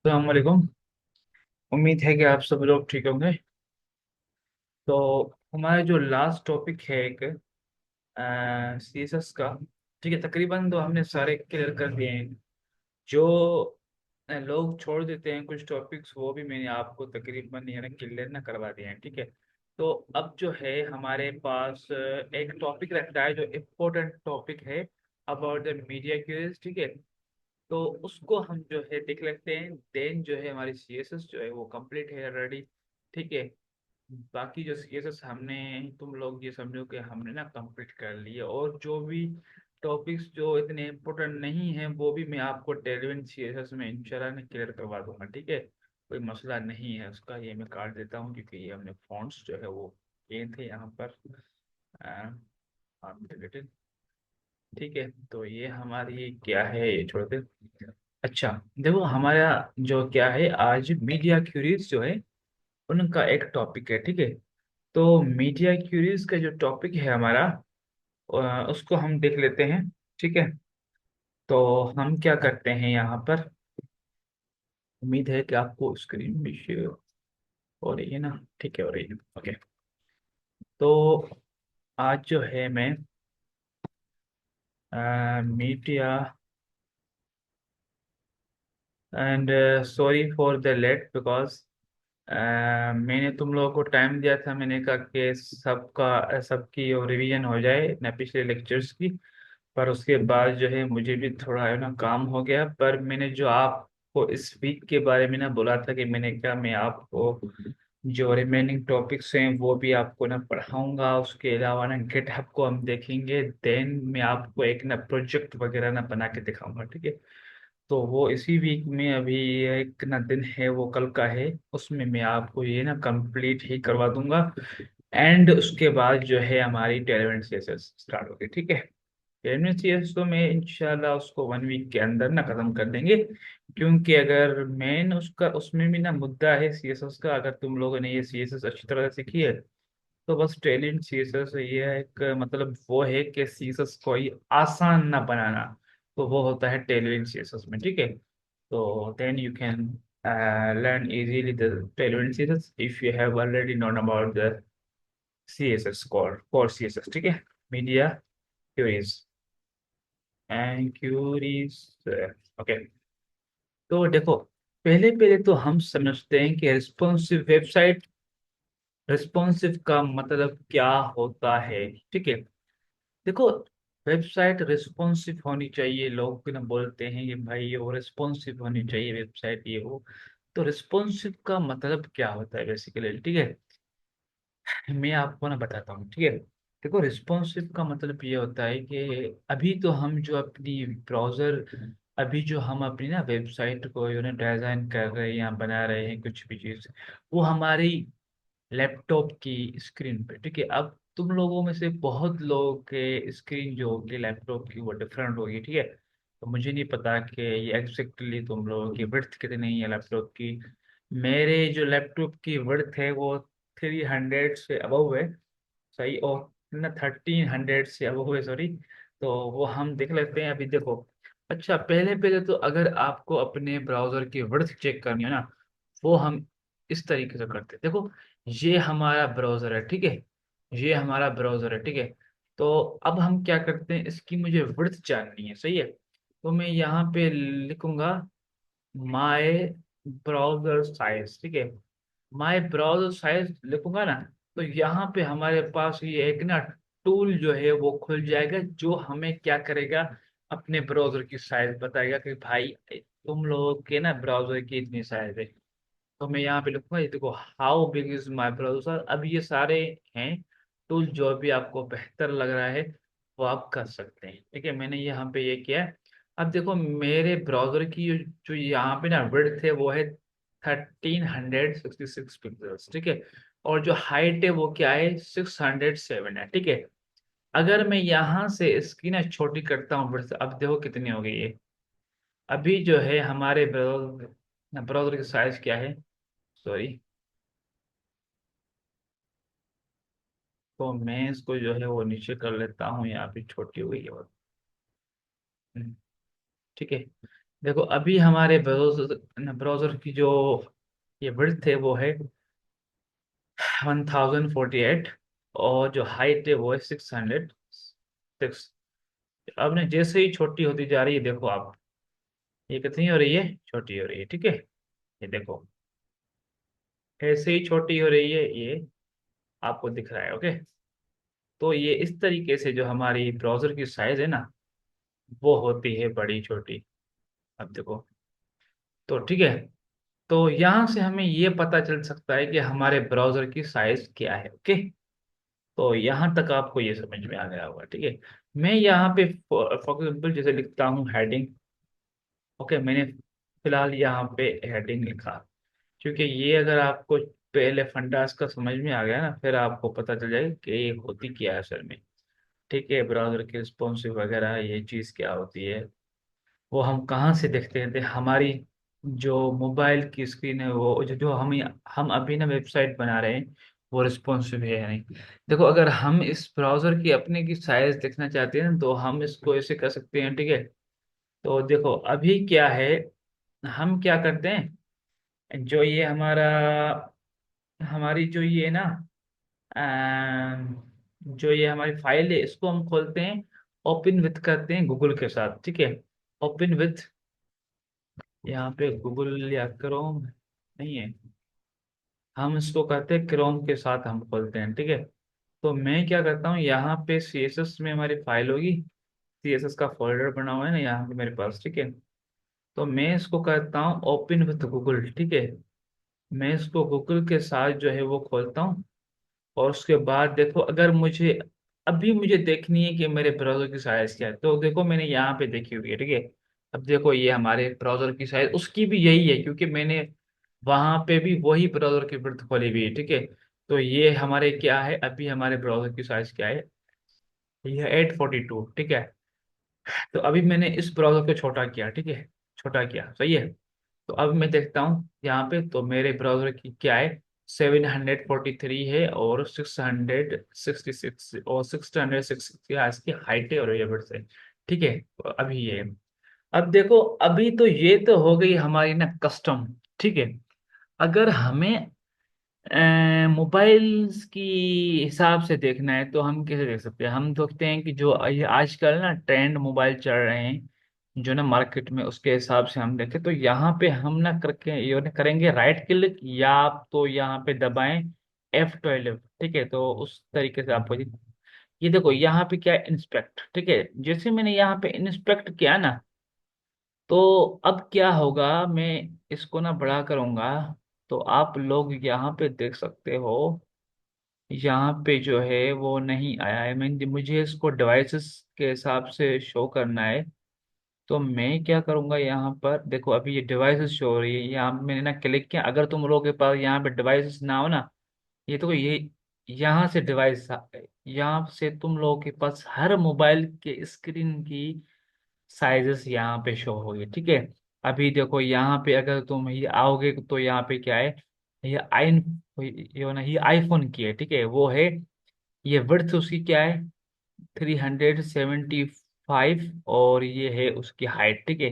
अस्सलाम वालेकुम। उम्मीद है कि आप सब लोग ठीक होंगे। तो हमारा जो लास्ट टॉपिक है एक सीएसएस का। ठीक है, तकरीबन तो हमने सारे क्लियर कर दिए हैं। जो लोग छोड़ देते हैं कुछ टॉपिक्स, वो भी मैंने आपको तकरीबन यानी क्लियर ना करवा दिए हैं। ठीक है, तो अब जो है हमारे पास एक टॉपिक रहता है जो इम्पोर्टेंट टॉपिक है अबाउट द मीडिया क्यूज। ठीक है, तो उसको हम जो है देख लेते हैं। देन जो है हमारी सीएसएस जो है वो कंप्लीट है ऑलरेडी। ठीक है, बाकी जो सीएसएस हमने, तुम लोग ये समझो कि हमने ना कंप्लीट कर लिए, और जो भी टॉपिक्स जो इतने इम्पोर्टेंट नहीं हैं वो भी मैं आपको टेलविन सीएसएस में इंशाल्लाह ने क्लियर करवा दूंगा। ठीक है, कोई मसला नहीं है उसका। ये मैं काट देता हूँ क्योंकि ये हमने फॉन्ट्स जो है वो किए थे यहाँ पर रिलेटेड। ठीक है, तो ये हमारी क्या है, ये छोड़ दे। अच्छा, देखो हमारा जो क्या है आज मीडिया क्यूरीज जो है उनका एक टॉपिक है। ठीक है, तो मीडिया क्यूरीज का जो टॉपिक है हमारा, उसको हम देख लेते हैं। ठीक है, तो हम क्या करते हैं यहाँ पर। उम्मीद है कि आपको स्क्रीन भी शेयर हो रही है ना। ठीक है, हो रही है। ओके, तो आज जो है मैं media and sorry for the late because मैंने तुम लोगों को टाइम दिया था। मैंने कहा कि सबका सबकी रिवीजन हो जाए ना पिछले लेक्चर्स की। पर उसके बाद जो है मुझे भी थोड़ा है ना काम हो गया। पर मैंने जो आपको इस वीक के बारे में ना बोला था कि मैंने कहा मैं आपको जो रिमेनिंग टॉपिक्स हैं वो भी आपको ना पढ़ाऊंगा। उसके अलावा ना गिटहब को हम देखेंगे। देन मैं आपको एक ना प्रोजेक्ट वगैरह ना बना के दिखाऊंगा। ठीक है, तो वो इसी वीक में अभी एक ना दिन है वो कल का है, उसमें मैं आपको ये ना कंप्लीट ही करवा दूंगा। एंड उसके बाद जो है हमारी टेलेंट सीएसएस स्टार्ट होगी। ठीक है, टेलेंट सीएसएस तो मैं इंशाल्लाह उसको 1 वीक के अंदर ना खत्म कर देंगे। क्योंकि अगर मेन उसका उसमें भी ना मुद्दा है सीएसएस का, अगर तुम लोगों ने ये सीएसएस अच्छी तरह से सीखी है तो बस टेलेंट सीएसएस ये है एक मतलब वो है कि सीएसएस को ही आसान ना बनाना। तो वो होता है टेलेंट सीएसएस में। ठीक है, so then you can learn easily the relevant CSS if you have already known about the CSS core CSS. ठीक है, media queries and queries. Okay, तो देखो पहले पहले तो हम समझते हैं कि रिस्पॉन्सिव वेबसाइट, रिस्पॉन्सिव का मतलब क्या होता है। ठीक है, देखो वेबसाइट रिस्पॉन्सिव होनी चाहिए। लोग ना बोलते हैं कि भाई ये वो रिस्पॉन्सिव होनी चाहिए वेबसाइट ये वो। तो रिस्पॉन्सिव का मतलब क्या होता है बेसिकली। ठीक है, मैं आपको ना बताता हूँ। ठीक है, देखो रिस्पॉन्सिव का मतलब ये होता है कि अभी तो हम जो अपनी ब्राउजर, अभी जो हम अपनी ना वेबसाइट को जो ना डिजाइन कर रहे हैं या बना रहे हैं कुछ भी चीज़, वो हमारी लैपटॉप की स्क्रीन पे। ठीक है, अब तुम लोगों में से बहुत लोगों के स्क्रीन जो होगी लैपटॉप की वो डिफरेंट होगी। ठीक है, तो मुझे नहीं पता कि ये एग्जैक्टली तुम लोगों की विड्थ कितनी है लैपटॉप की। मेरे जो लैपटॉप की विड्थ है वो 300 से अबव है। सही, और ना 1300 से अबव है, सॉरी। तो वो हम देख लेते हैं अभी। देखो, अच्छा पहले पहले तो अगर आपको अपने ब्राउजर की विड्थ चेक करनी है ना, वो हम इस तरीके से करते हैं। देखो ये हमारा ब्राउजर है। ठीक है, ये हमारा ब्राउजर है। ठीक है, तो अब हम क्या करते हैं, इसकी मुझे विड्थ जाननी है। सही है, तो मैं यहाँ पे लिखूंगा माय ब्राउजर साइज। ठीक है, माय ब्राउजर साइज लिखूंगा ना, तो यहाँ पे हमारे पास ये एक ना टूल जो है वो खुल जाएगा जो हमें क्या करेगा, अपने ब्राउजर की साइज बताएगा कि भाई तुम लोगों के ना ब्राउजर की इतनी साइज है। तो मैं यहाँ पे लिखूंगा, ये देखो how big is my browser. अब ये सारे हैं टूल, जो भी आपको बेहतर लग रहा है वो आप कर सकते हैं। ठीक है, मैंने यहाँ पे ये किया है। अब देखो मेरे ब्राउजर की जो यहाँ पे ना विड्थ है वो है 1366 पिक्सल्स। ठीक है, और जो हाइट है वो क्या है, 607 है। ठीक है, अगर मैं यहाँ से इसकी ना छोटी करता हूँ width, अब देखो कितनी हो गई है। अभी जो है हमारे ब्राउजर ब्राउजर की साइज क्या है, सॉरी। तो मैं इसको जो है वो नीचे कर लेता हूँ, यहाँ पे छोटी हो गई है बहुत। हम्म, ठीक है, देखो अभी हमारे ब्राउजर ब्राउजर की जो ये विड्थ है वो है 1048, और जो हाइट है वो है 606। अब ने जैसे ही छोटी होती जा रही है, देखो आप, ये कितनी हो रही है, छोटी हो रही है, ठीक है। ये देखो, ऐसे ही छोटी हो रही है ये, आपको दिख रहा है, ओके। तो ये इस तरीके से जो हमारी ब्राउजर की साइज है ना, वो होती है बड़ी छोटी। अब देखो, तो ठीक है। तो यहाँ से हमें ये पता चल सकता है कि हमारे ब्राउजर की साइज क्या है, ओके। तो यहाँ तक आपको ये समझ में आ गया होगा, ठीक है। मैं यहाँ पे फॉर एग्जाम्पल जैसे लिखता हूँ हेडिंग, ओके। मैंने फिलहाल यहाँ पे हेडिंग लिखा, क्योंकि ये अगर आपको पहले फंडास का समझ में आ गया ना, फिर आपको पता चल जाएगा कि ये होती क्या है असल में, ठीक है। ब्राउजर की रिस्पॉन्सिव वगैरह ये चीज़ क्या होती है, वो हम कहाँ से देखते हैं, हमारी जो मोबाइल की स्क्रीन है, वो जो हम अभी ना वेबसाइट बना रहे हैं, वो रिस्पॉन्सिव है या नहीं। देखो, अगर हम इस ब्राउजर की अपने की साइज देखना चाहते हैं तो हम इसको ऐसे कर सकते हैं, ठीक है। तो देखो अभी क्या है, हम क्या करते हैं, जो ये हमारा हमारी जो ये ना जो ये हमारी फाइल है, इसको हम खोलते हैं, ओपन विथ करते हैं गूगल के साथ, ठीक है। ओपन विथ, यहाँ पे गूगल या क्रोम नहीं है, हम इसको कहते हैं क्रोम के साथ हम खोलते हैं, ठीक है। तो मैं क्या करता हूँ, यहाँ पे सीएसएस में हमारी फाइल होगी, सीएसएस का फोल्डर बना हुआ है ना यहाँ पे मेरे पास, ठीक है। तो मैं इसको कहता हूँ ओपन विथ गूगल, ठीक है। मैं इसको गूगल के साथ जो है वो खोलता हूँ, और उसके बाद देखो, अगर मुझे अभी मुझे देखनी है कि मेरे ब्राउजर की साइज क्या है, तो देखो मैंने यहाँ पे देखी हुई है, ठीक है। अब देखो ये हमारे ब्राउजर की साइज उसकी भी यही है, क्योंकि मैंने वहां पे भी वही ब्राउजर की विड्थ खोली हुई है, ठीक है। तो ये हमारे क्या है, अभी हमारे ब्राउजर की साइज क्या है, ये 842, ठीक है। तो अभी मैंने इस ब्राउजर को छोटा किया, ठीक है, छोटा किया, सही है। तो अब मैं देखता हूँ यहाँ पे, तो मेरे ब्राउजर की क्या है, 743 है, और 666 और 666 इसकी हाइट है, और ये बढ़ से, ठीक है। तो अभी ये, अब देखो, अभी तो ये तो हो गई हमारी ना कस्टम, ठीक है। अगर हमें मोबाइल्स की हिसाब से देखना है, तो हम कैसे देख सकते हैं, हम देखते हैं कि जो ये आजकल ना ट्रेंड मोबाइल चल रहे हैं जो ना मार्केट में, उसके हिसाब से हम देखें, तो यहाँ पे हम ना करके ये ना करेंगे राइट क्लिक, या आप तो यहाँ पे दबाएं F12, ठीक है। तो उस तरीके से आपको ये देखो, यहाँ पे क्या है, इंस्पेक्ट, ठीक है। जैसे मैंने यहाँ पे इंस्पेक्ट किया ना, तो अब क्या होगा, मैं इसको ना बड़ा करूंगा, तो आप लोग यहाँ पे देख सकते हो, यहाँ पे जो है वो नहीं आया है। मैं मुझे इसको डिवाइसेस के हिसाब से शो करना है, तो मैं क्या करूंगा, यहाँ पर देखो अभी ये डिवाइसेस शो हो रही है, यहाँ मैंने ना क्लिक किया। अगर तुम लोगों के पास यहाँ पे डिवाइसेस ना हो ना, ये तो ये यहाँ से डिवाइस, यहाँ से तुम लोगों के पास हर मोबाइल के स्क्रीन की साइजेस यहाँ पे शो होगी, ठीक है। अभी देखो यहाँ पे अगर तुम ये आओगे, तो यहाँ पे क्या है, ये आई ये ना ये आईफोन की है, ठीक है, वो है, ये विड्थ उसकी क्या है, 375, और ये है उसकी हाइट, ठीक है।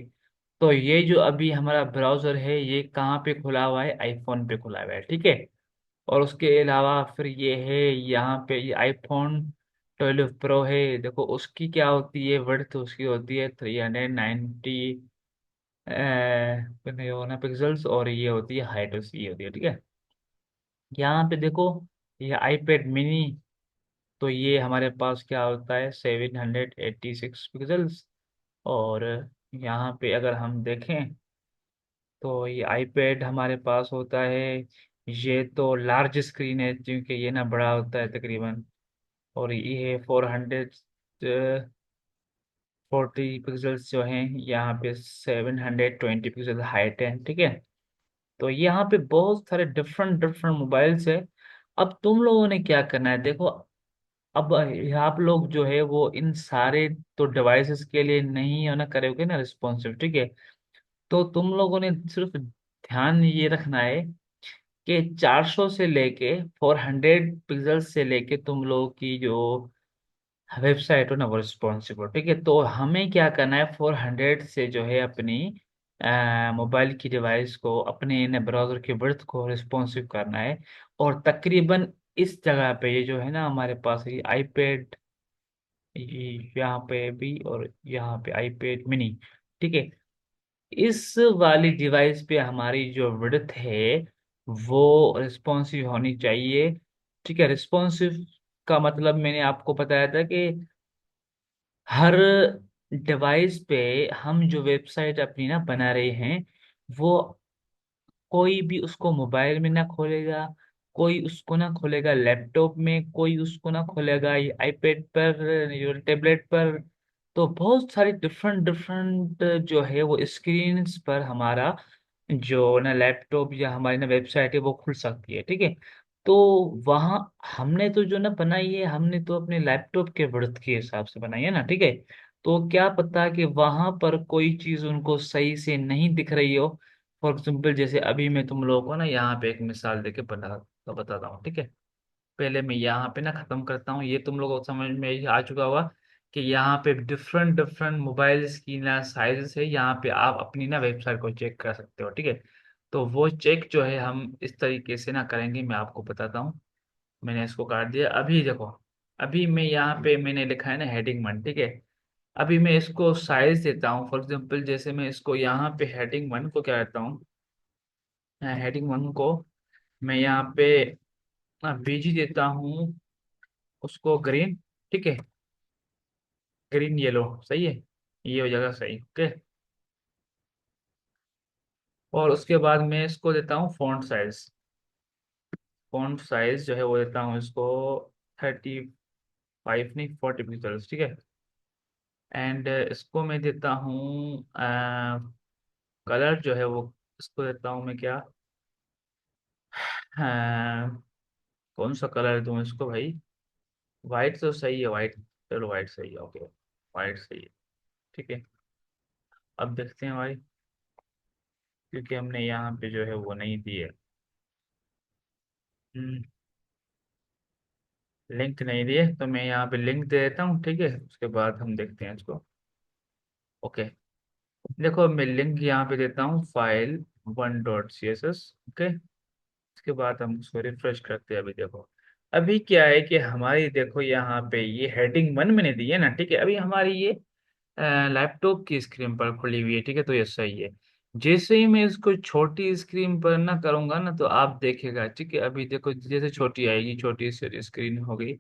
तो ये जो अभी हमारा ब्राउजर है, ये कहाँ पे खुला हुआ है, आईफोन पे खुला हुआ है, ठीक है। और उसके अलावा फिर ये है, यहाँ पे ये आईफोन 12 प्रो है, देखो उसकी क्या होती है, विड्थ उसकी होती है 390 होना पिक्सल्स, और ये होती है हाइट उसकी, ये होती है, ठीक है। यहाँ पे देखो, ये आईपैड मिनी, तो ये हमारे पास क्या होता है, 786 पिक्सल्स। और यहाँ पे अगर हम देखें, तो ये आईपैड हमारे पास होता है, ये तो लार्ज स्क्रीन है, क्योंकि ये ना बड़ा होता है तकरीबन। और ये है 440 पिक्सल्स जो हैं, यहाँ पे 720 पिक्सल हाइट है, ठीक है। तो यहाँ पे बहुत सारे डिफरेंट डिफरेंट मोबाइल्स है। अब तुम लोगों ने क्या करना है, देखो, अब आप लोग जो है वो इन सारे तो डिवाइसेस के लिए नहीं है ना करोगे ना रिस्पॉन्सिव, ठीक है। तो तुम लोगों ने सिर्फ ध्यान ये रखना है कि 400 से लेके 400 पिक्सल से लेके तुम लोगों की जो वेबसाइट हो ना वो रिस्पॉन्सिबल, ठीक है। तो हमें क्या करना है, 400 से जो है अपनी मोबाइल की डिवाइस को अपने इन ब्राउजर के विड्थ को रिस्पॉन्सिव करना है। और तकरीबन इस जगह पे ये जो है ना हमारे पास ये आईपैड, यहाँ पे भी और यहाँ पे आईपैड मिनी, ठीक है। इस वाली डिवाइस पे हमारी जो विड्थ है वो रिस्पॉन्सिव होनी चाहिए, ठीक है। रिस्पॉन्सिव का मतलब मैंने आपको बताया था कि हर डिवाइस पे हम जो वेबसाइट अपनी ना बना रहे हैं, वो कोई भी उसको मोबाइल में ना खोलेगा, कोई उसको ना खोलेगा लैपटॉप में, कोई उसको ना खोलेगा आईपैड पर या टेबलेट पर। तो बहुत सारी डिफरेंट डिफरेंट जो है वो स्क्रीन्स पर हमारा जो ना लैपटॉप या हमारी ना वेबसाइट है वो खुल सकती है, ठीक है। तो वहाँ हमने तो जो ना बनाई है, हमने तो अपने लैपटॉप के बढ़त के हिसाब से बनाई है ना, ठीक है। तो क्या पता कि वहां पर कोई चीज उनको सही से नहीं दिख रही हो। फॉर एग्जाम्पल जैसे अभी मैं तुम लोगों को ना यहाँ पे एक मिसाल देके बताता हूँ, ठीक है। पहले मैं यहाँ पे ना खत्म करता हूँ, ये तुम लोगों को समझ में आ चुका होगा कि यहाँ पे डिफरेंट डिफरेंट मोबाइल्स की ना साइजेस है, यहाँ पे आप अपनी ना वेबसाइट को चेक कर सकते हो, ठीक है। तो वो चेक जो है हम इस तरीके से ना करेंगे, मैं आपको बताता हूँ। मैंने इसको काट दिया, अभी देखो। अभी मैं यहाँ पे मैंने लिखा है ना हेडिंग वन, ठीक है। अभी मैं इसको साइज देता हूँ, फॉर एग्जाम्पल जैसे मैं इसको यहाँ पे हेडिंग वन को क्या कहता हूँ, हेडिंग वन को मैं यहाँ पे बीजी देता हूँ, उसको ग्रीन, ठीक है। ग्रीन येलो सही है, ये हो जाएगा सही, ओके। और उसके बाद मैं इसको देता हूँ फॉन्ट साइज। फॉन्ट साइज जो है वो देता हूँ इसको 35 नहीं 40 पिक्सल्स, ठीक है। एंड इसको मैं देता हूँ कलर जो है वो, इसको देता हूँ मैं क्या, कौन सा कलर दूँ इसको भाई। वाइट तो सही है, वाइट। चलो वाइट सही है, ओके। वाइट सही है, ठीक है। अब देखते हैं भाई, क्योंकि हमने यहाँ पे जो है वो नहीं दी है, लिंक नहीं दिए, तो मैं यहाँ पे लिंक दे देता हूँ, ठीक है। उसके बाद हम देखते हैं इसको, ओके। देखो मैं लिंक यहाँ पे देता हूँ फाइल 1.css, ओके। उसके बाद हम उसको रिफ्रेश करते हैं, अभी देखो। अभी क्या है कि हमारी देखो यहाँ पे ये हेडिंग वन मैंने दी है ना, ठीक है। अभी हमारी ये लैपटॉप की स्क्रीन पर खुली हुई है, ठीक है। तो ये सही है। जैसे ही मैं इसको छोटी स्क्रीन पर ना करूंगा ना, तो आप देखेगा, ठीक है। अभी देखो जैसे छोटी आएगी, छोटी सी स्क्रीन हो गई,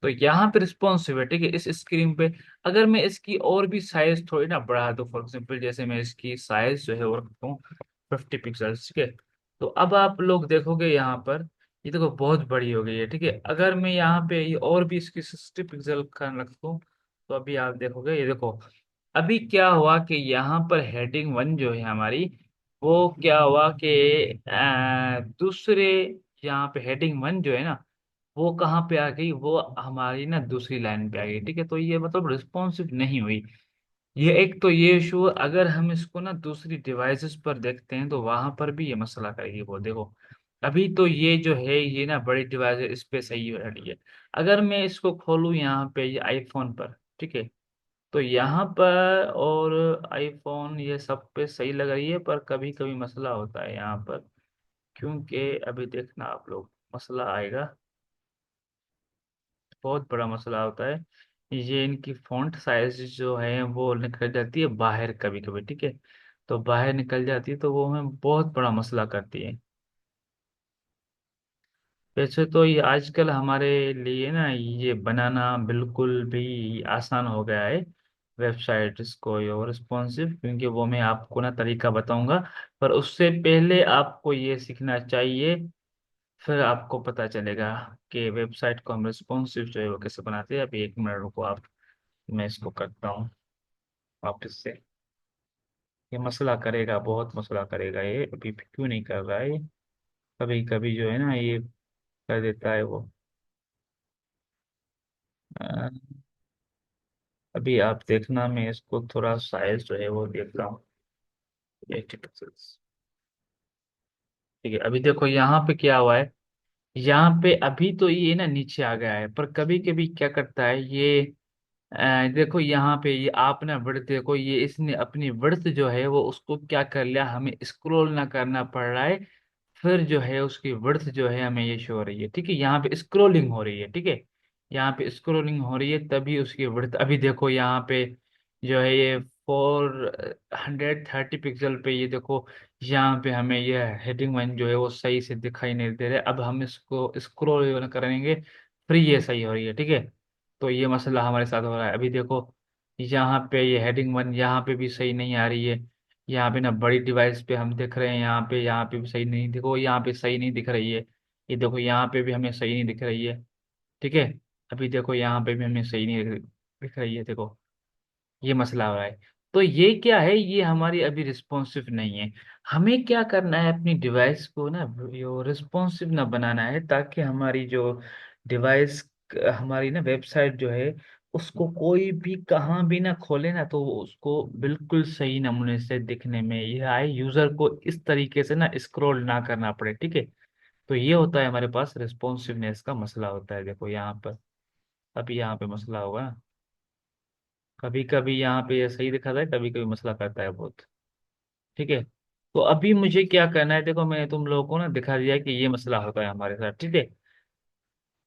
तो यहाँ पे रिस्पॉन्सिव है, ठीक है। इस स्क्रीन पे अगर मैं इसकी और भी साइज थोड़ी ना बढ़ा दूँ, फॉर एग्जाम्पल जैसे मैं इसकी साइज जो है वो रखता हूँ 50 पिक्सल्स, ठीक है। तो अब आप लोग देखोगे यहाँ पर, ये देखो बहुत बड़ी हो गई है, ठीक है। अगर मैं यहाँ पे ये और भी इसकी 60 पिक्सल का रखता हूँ, तो अभी आप देखोगे, ये देखो। अभी क्या हुआ कि यहाँ पर हेडिंग वन जो है हमारी, वो क्या हुआ कि दूसरे, यहाँ पे हेडिंग वन जो है ना, वो कहाँ पे आ गई, वो हमारी ना दूसरी लाइन पे आ गई, ठीक है। तो ये मतलब रिस्पॉन्सिव नहीं हुई। ये एक तो ये इशू, अगर हम इसको ना दूसरी डिवाइसेस पर देखते हैं तो वहां पर भी ये मसला करेगी, वो देखो। अभी तो ये जो है ये ना बड़ी डिवाइस है, इस पे सही हो रही है। अगर मैं इसको खोलूँ यहाँ पे ये आईफोन पर, ठीक है, तो यहाँ पर और आईफोन ये सब पे सही लग रही है, पर कभी कभी मसला होता है यहाँ पर, क्योंकि अभी देखना आप लोग, मसला आएगा, बहुत बड़ा मसला होता है। ये इनकी फॉन्ट साइज जो है वो निकल जाती है बाहर कभी कभी, ठीक है। तो बाहर निकल जाती है तो वो हमें बहुत बड़ा मसला करती है। वैसे तो ये आजकल हमारे लिए ना ये बनाना बिल्कुल भी आसान हो गया है, वेबसाइट्स को और रिस्पॉन्सिव, क्योंकि वो मैं आपको ना तरीका बताऊंगा। पर उससे पहले आपको ये सीखना चाहिए, फिर आपको पता चलेगा कि वेबसाइट को हम रिस्पॉन्सिव जो है वो कैसे बनाते हैं। अभी एक मिनट रुको आप, मैं इसको करता हूँ वापस से। ये मसला करेगा, बहुत मसला करेगा, ये अभी भी क्यों नहीं कर रहा है ये, कभी कभी जो है ना ये कर देता है वो। अ, अभी आप देखना, मैं इसको थोड़ा साइज जो है वो देखता हूँ, 80 पिक्सल्स, ठीक है। अभी देखो यहाँ पे क्या हुआ है, यहाँ पे अभी तो ये ना नीचे आ गया है, पर कभी कभी क्या करता है ये देखो यहाँ पे ये आप ना विड्थ देखो, ये इसने अपनी विड्थ जो है वो उसको क्या कर लिया, हमें स्क्रॉल ना करना पड़ रहा है, फिर जो है उसकी विड्थ जो है हमें ये शो हो रही है, ठीक है, यहाँ पे स्क्रॉलिंग हो रही है, ठीक है, यहाँ पे स्क्रॉलिंग हो रही है तभी उसकी विड्थ, अभी देखो यहाँ पे जो है ये 430 पिक्सल पे, ये देखो यहाँ पे हमें ये हेडिंग वन जो है वो सही से दिखाई नहीं दे रहा है, अब हम इसको स्क्रॉल करेंगे फिर ये सही हो रही है, ठीक है। तो ये मसला हमारे साथ हो रहा है, अभी देखो यहाँ पे ये हेडिंग वन यहाँ पे भी सही नहीं आ रही है, यहाँ पे ना बड़ी डिवाइस पे हम देख रहे हैं, यहाँ पे भी सही नहीं, देखो यहाँ पे सही नहीं दिख रही है, ये देखो यहाँ पे भी हमें सही नहीं दिख रही है, ठीक है, अभी देखो यहाँ पे भी हमें सही नहीं दिख रही है, देखो ये मसला हो रहा है। तो ये क्या है, ये हमारी अभी रिस्पॉन्सिव नहीं है, हमें क्या करना है अपनी डिवाइस को ना रिस्पॉन्सिव ना बनाना है, ताकि हमारी जो डिवाइस, हमारी ना वेबसाइट जो है उसको कोई भी कहाँ भी ना खोले ना तो उसको बिल्कुल सही नमूने से दिखने में ये आए, यूजर को इस तरीके से ना स्क्रॉल ना करना पड़े, ठीक है। तो ये होता है हमारे पास रिस्पॉन्सिवनेस का मसला होता है, देखो यहाँ पर, अभी यहाँ पे मसला होगा ना, कभी कभी यहाँ पे ये सही दिखाता है, कभी कभी मसला करता है बहुत, ठीक है। तो अभी मुझे क्या करना है, देखो मैंने तुम लोगों को ना दिखा दिया कि ये मसला होता है हमारे साथ, ठीक है।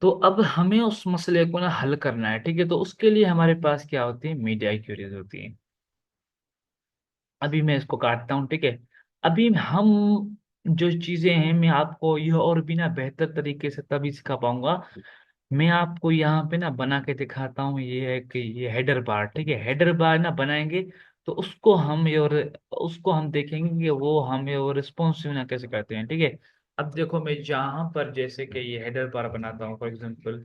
तो अब हमें उस मसले को ना हल करना है, ठीक है, तो उसके लिए हमारे पास क्या होती है, मीडिया क्वेरीज होती है। अभी मैं इसको काटता हूँ, ठीक है। अभी हम जो चीजें हैं मैं आपको यह और भी ना बेहतर तरीके से तभी सिखा पाऊंगा, मैं आपको यहाँ पे ना बना के दिखाता हूँ, ये है कि ये हेडर बार, ठीक है, हेडर बार ना बनाएंगे तो उसको हम देखेंगे कि वो हमें वो रिस्पॉन्सिव ना कैसे करते हैं, ठीक है। अब देखो मैं जहाँ पर जैसे कि ये हेडर बार बनाता हूँ फॉर एग्जांपल,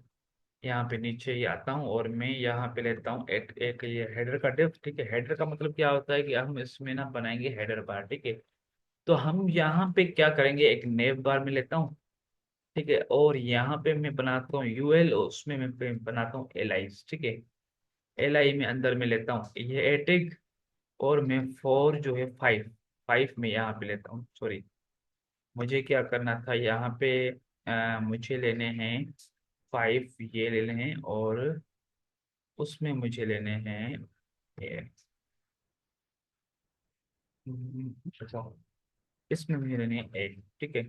यहाँ पे नीचे ही आता हूँ और मैं यहाँ पे लेता हूँ एक एक ये हेडर का डिफ, ठीक है, हेडर का मतलब क्या होता है कि हम इसमें ना बनाएंगे हेडर बार, ठीक है। तो हम यहाँ पे क्या करेंगे, एक नेव बार में लेता हूँ, ठीक है, और यहाँ पे मैं बनाता हूँ यूएल, उसमें मैं बनाता हूँ एल आई, ठीक है, एल आई में अंदर में लेता हूँ ये एटिक, और मैं फोर जो है फाइव, फाइव में यहाँ पे लेता हूँ, सॉरी, मुझे क्या करना था यहाँ पे, मुझे लेने हैं फाइव, ये लेने हैं, और उसमें मुझे लेने हैं ये, अच्छा, इसमें मुझे लेने हैं एट, ठीक है,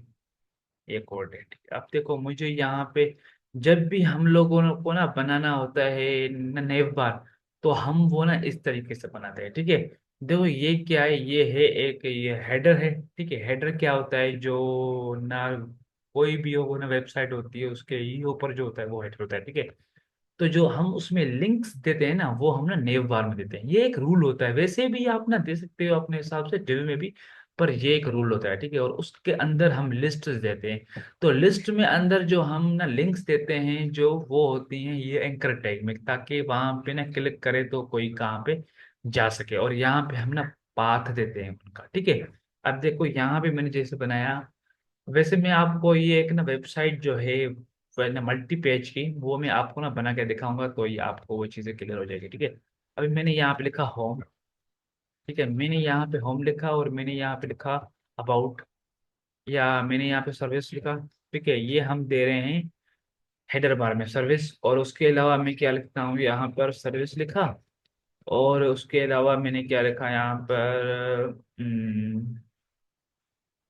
एक और डेट। अब देखो मुझे यहाँ पे जब भी हम लोगों को ना बनाना होता है नेव बार, तो हम वो ना इस तरीके से बनाते हैं, ठीक है। देखो ये क्या है, ये है एक ये हेडर है, ठीक है, हेडर क्या होता है, जो ना कोई भी हो ना वेबसाइट होती है उसके ही ऊपर जो होता है वो हेडर होता है, ठीक है। तो जो हम उसमें लिंक्स देते हैं ना वो हम ना नेव बार में देते हैं, ये एक रूल होता है, वैसे भी आप ना दे सकते हो अपने हिसाब से डिव में भी, पर ये एक रूल होता है, ठीक है। और उसके अंदर हम लिस्ट देते हैं, तो लिस्ट में अंदर जो हम ना लिंक्स देते हैं जो वो होती हैं ये एंकर टैग में, ताकि वहां पे ना क्लिक करे तो कोई कहाँ पे जा सके, और यहाँ पे हम ना पाथ देते हैं उनका, ठीक है। अब देखो यहाँ पे मैंने जैसे बनाया, वैसे मैं आपको ये एक ना वेबसाइट जो है ना मल्टी पेज की, वो मैं आपको ना बना के दिखाऊंगा, तो ये आपको वो चीज़ें क्लियर हो जाएगी, ठीक है। अभी मैंने यहाँ पे लिखा होम, ठीक है, मैंने यहाँ पे होम लिखा और मैंने यहाँ पे लिखा अबाउट, या मैंने यहाँ पे सर्विस लिखा, ठीक है, ये हम दे रहे हैं हेडर बार में सर्विस, और उसके अलावा मैं क्या लिखता हूँ यहाँ पर सर्विस लिखा, और उसके अलावा मैंने क्या लिखा यहाँ पर,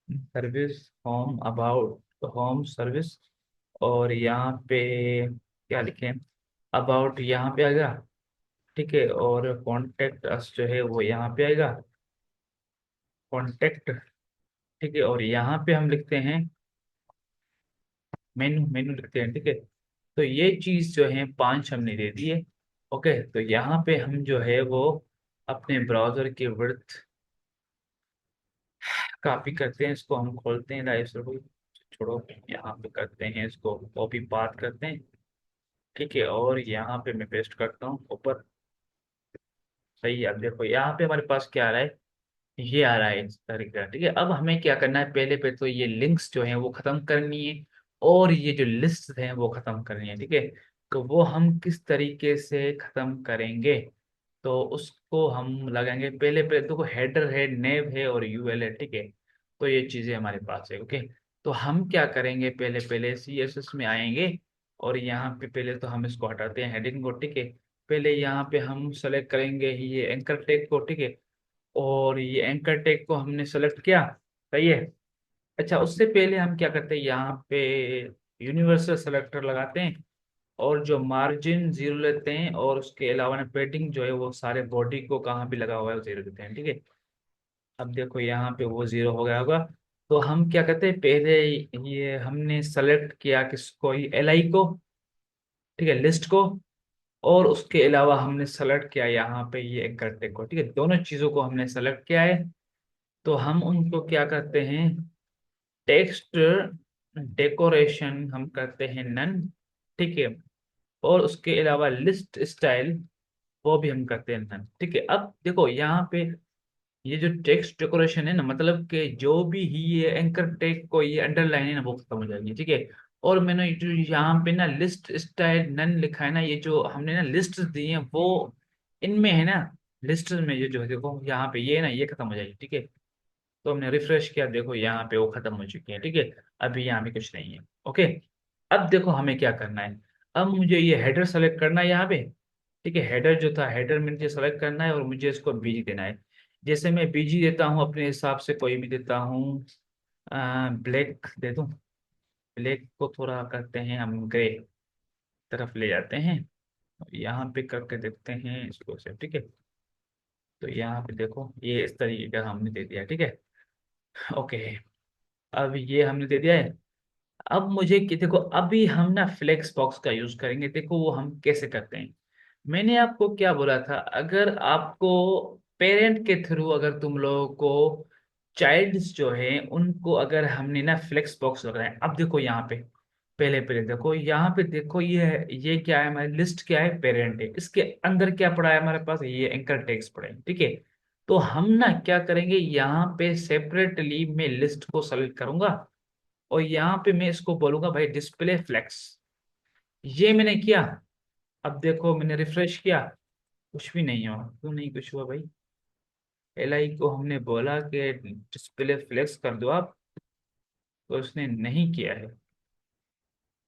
service home about home service, और यहाँ पे क्या लिखें, अबाउट यहाँ पे आएगा, ठीक है, और कॉन्टेक्ट अस जो है वो यहाँ पे आएगा, कॉन्टेक्ट, ठीक है, और यहाँ पे हम लिखते हैं मेनू, मेनू लिखते हैं, ठीक है। तो ये चीज जो है पांच हमने दे दी है, ओके। तो यहाँ पे हम जो है वो अपने ब्राउजर की विड्थ कॉपी करते हैं, इसको हम खोलते हैं लाइव सर्वर, छोड़ो, यहाँ पे करते हैं इसको कॉपी पाथ करते हैं, ठीक है, और यहाँ पे मैं पेस्ट करता हूँ ऊपर, सही है। अब देखो यहाँ पे हमारे पास क्या आ रहा है, ये आ रहा है इस तरीके का, ठीक है। अब हमें क्या करना है, पहले पे तो ये लिंक्स जो हैं वो खत्म करनी है, और ये जो लिस्ट हैं वो खत्म करनी है, ठीक है। तो वो हम किस तरीके से खत्म करेंगे, तो उसको हम लगाएंगे पहले पे, देखो हेडर है, नेव है और यूएल है, ठीक है। तो ये चीजें हमारे पास है, ओके। तो हम क्या करेंगे, पहले पहले सीएसएस में आएंगे, और यहाँ पे पहले तो हम इसको हटाते हैं हेडिंग को, ठीक है। पहले यहाँ पे हम सेलेक्ट करेंगे ये एंकर टैग को, ठीक है। और ये एंकर टैग को हमने सेलेक्ट किया, सही है। अच्छा, उससे पहले हम क्या करते हैं, यहाँ पे यूनिवर्सल सेलेक्टर लगाते हैं, और जो मार्जिन जीरो लेते हैं, और उसके अलावा ना पेडिंग जो है वो सारे बॉडी को कहाँ भी लगा हुआ है वो जीरो देते हैं, ठीक है। अब देखो यहाँ पे वो जीरो हो गया होगा। तो हम क्या करते हैं, पहले ये हमने सेलेक्ट किया किसको, ये एल आई को, ठीक है, लिस्ट को। और उसके अलावा हमने सेलेक्ट किया यहाँ पे ये एंकर टैग को, ठीक है। दोनों चीजों को हमने सेलेक्ट किया है। तो हम उनको क्या करते हैं, टेक्स्ट डेकोरेशन हम करते हैं नन, ठीक है। और उसके अलावा लिस्ट स्टाइल वो भी हम करते हैं नन, ठीक है। अब देखो यहाँ पे ये जो टेक्स्ट डेकोरेशन है ना, मतलब कि जो भी ही ये एंकर टैग को ये अंडरलाइन है ना वो खत्म हो जाएगी, ठीक है। और मैंने जो यहाँ पे ना लिस्ट स्टाइल नन लिखा है ना, ये जो हमने ना लिस्ट दी है वो इनमें है ना, लिस्ट में ये जो है देखो यहाँ पे ये ना ये खत्म हो जाएगी, ठीक है। तो हमने रिफ्रेश किया, देखो यहाँ पे वो खत्म हो चुकी है, ठीक है। अभी यहाँ पे कुछ नहीं है, ओके। अब देखो हमें क्या करना है, अब मुझे ये हेडर सेलेक्ट करना है यहाँ पे, ठीक है। हेडर जो था, हेडर मुझे सेलेक्ट करना है और मुझे इसको बीजी देना है। जैसे मैं बीजी देता हूँ अपने हिसाब से, कोई भी देता हूँ, ब्लैक दे दूँ। ब्लैक को थोड़ा करते हैं हम ग्रे तरफ ले जाते हैं, यहाँ पे करके देखते हैं इसको से, ठीक है। तो यहाँ पे देखो ये इस तरीके का हमने दे दिया, ठीक है, ओके। अब ये हमने दे दिया है। अब मुझे कि देखो अभी हम ना फ्लेक्स बॉक्स का यूज करेंगे, देखो वो हम कैसे करते हैं। मैंने आपको क्या बोला था, अगर आपको पेरेंट के थ्रू अगर तुम लोगों को चाइल्ड्स जो है उनको अगर हमने ना फ्लेक्स बॉक्स लगाया, अब देखो यहाँ पे पहले पहले देखो यहाँ पे देखो, ये क्या है, हमारी लिस्ट क्या है, पेरेंट है। इसके अंदर क्या पड़ा है हमारे पास, ये एंकर टैग्स पड़े हैं, ठीक है। तो हम ना क्या करेंगे, यहाँ पे सेपरेटली मैं लिस्ट को सेलेक्ट करूंगा, और यहाँ पे मैं इसको बोलूंगा भाई डिस्प्ले फ्लेक्स। ये मैंने किया। अब देखो मैंने रिफ्रेश किया, कुछ भी नहीं हुआ, क्यों नहीं कुछ हुआ भाई। एल आई को हमने बोला कि डिस्प्ले फ्लेक्स कर दो आप, तो उसने नहीं किया है।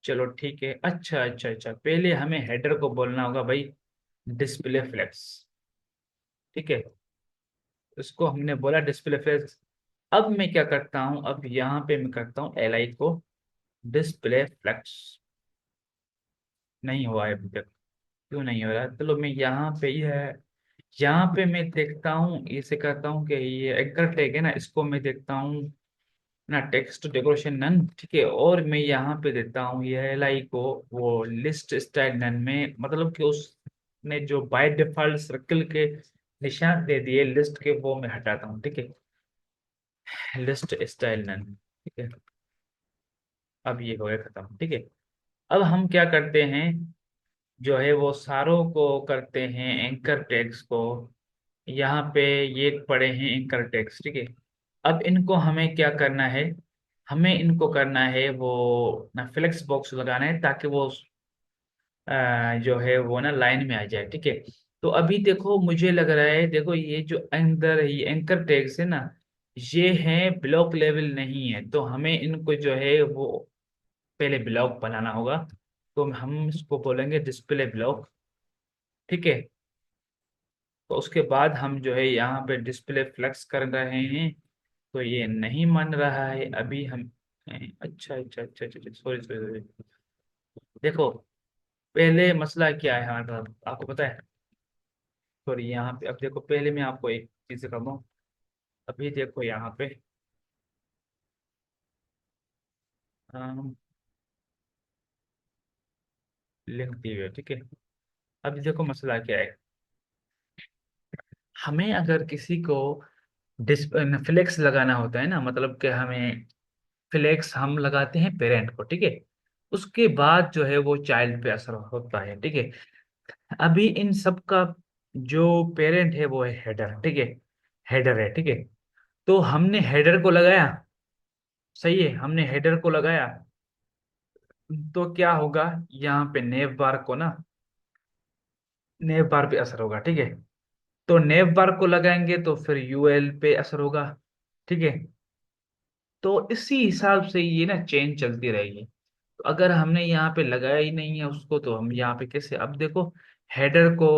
चलो ठीक है, अच्छा अच्छा अच्छा, पहले हमें हेडर को बोलना होगा भाई डिस्प्ले फ्लेक्स, ठीक है। उसको हमने बोला डिस्प्ले फ्लेक्स। अब मैं क्या करता हूँ, अब यहाँ पे मैं करता हूँ एल आई को डिस्प्ले फ्लेक्स। नहीं हुआ है अभी तक, क्यों नहीं हो रहा, चलो मैं यहाँ पे ही है, यहाँ पे मैं देखता हूँ, इसे कहता हूँ कि ये एंकर टैग है ना, इसको मैं देखता हूँ ना टेक्स्ट डेकोरेशन नन, ठीक है। और मैं यहाँ पे देता हूँ ये एल आई को वो लिस्ट स्टाइल नन में, मतलब कि उसने जो बाय डिफॉल्ट सर्कल के निशान दे दिए लिस्ट के, वो मैं हटाता हूँ, ठीक है। लिस्ट स्टाइल नन, ठीक है। अब ये हो गया खत्म, ठीक है। अब हम क्या करते हैं, जो है वो सारों को करते हैं एंकर टैग्स को, यहाँ पे ये पड़े हैं एंकर टैग्स, ठीक है। अब इनको हमें क्या करना है, हमें इनको करना है वो ना फ्लेक्स बॉक्स लगाना है, ताकि वो जो है वो ना लाइन में आ जाए, ठीक है। तो अभी देखो मुझे लग रहा है, देखो ये जो अंदर ये एंकर टैग्स है ना, ये है ब्लॉक लेवल नहीं है, तो हमें इनको जो है वो पहले ब्लॉक बनाना होगा। तो हम इसको बोलेंगे डिस्प्ले ब्लॉक, ठीक है। तो उसके बाद हम जो है यहाँ पे डिस्प्ले फ्लेक्स कर रहे हैं, तो ये नहीं मान रहा है अभी हम। अच्छा अच्छा अच्छा अच्छा, सॉरी सॉरी सॉरी। देखो पहले मसला क्या है हमारे पास आपको पता है, सॉरी यहाँ पे, अब देखो पहले मैं आपको एक चीज कर दूँ। अभी देखो यहाँ पे लिंक दी हुई है, ठीक है। अभी देखो मसला क्या है, हमें अगर किसी को डिस फ्लेक्स लगाना होता है ना, मतलब कि हमें फ्लेक्स हम लगाते हैं पेरेंट को, ठीक है। उसके बाद जो है वो चाइल्ड पे असर होता है, ठीक है। अभी इन सब का जो पेरेंट है वो है हेडर, ठीक है। हेडर है, ठीक है। तो हमने हेडर को लगाया, सही है, हमने हेडर को लगाया, तो क्या होगा, यहाँ पे नेव बार को ना, नेव बार पे असर होगा, ठीक है। तो नेव बार को लगाएंगे तो फिर यूएल पे असर होगा, ठीक है। तो इसी हिसाब से ये ना चेन चलती रहेगी। तो अगर हमने यहाँ पे लगाया ही नहीं है उसको, तो हम यहाँ पे कैसे, अब देखो हेडर को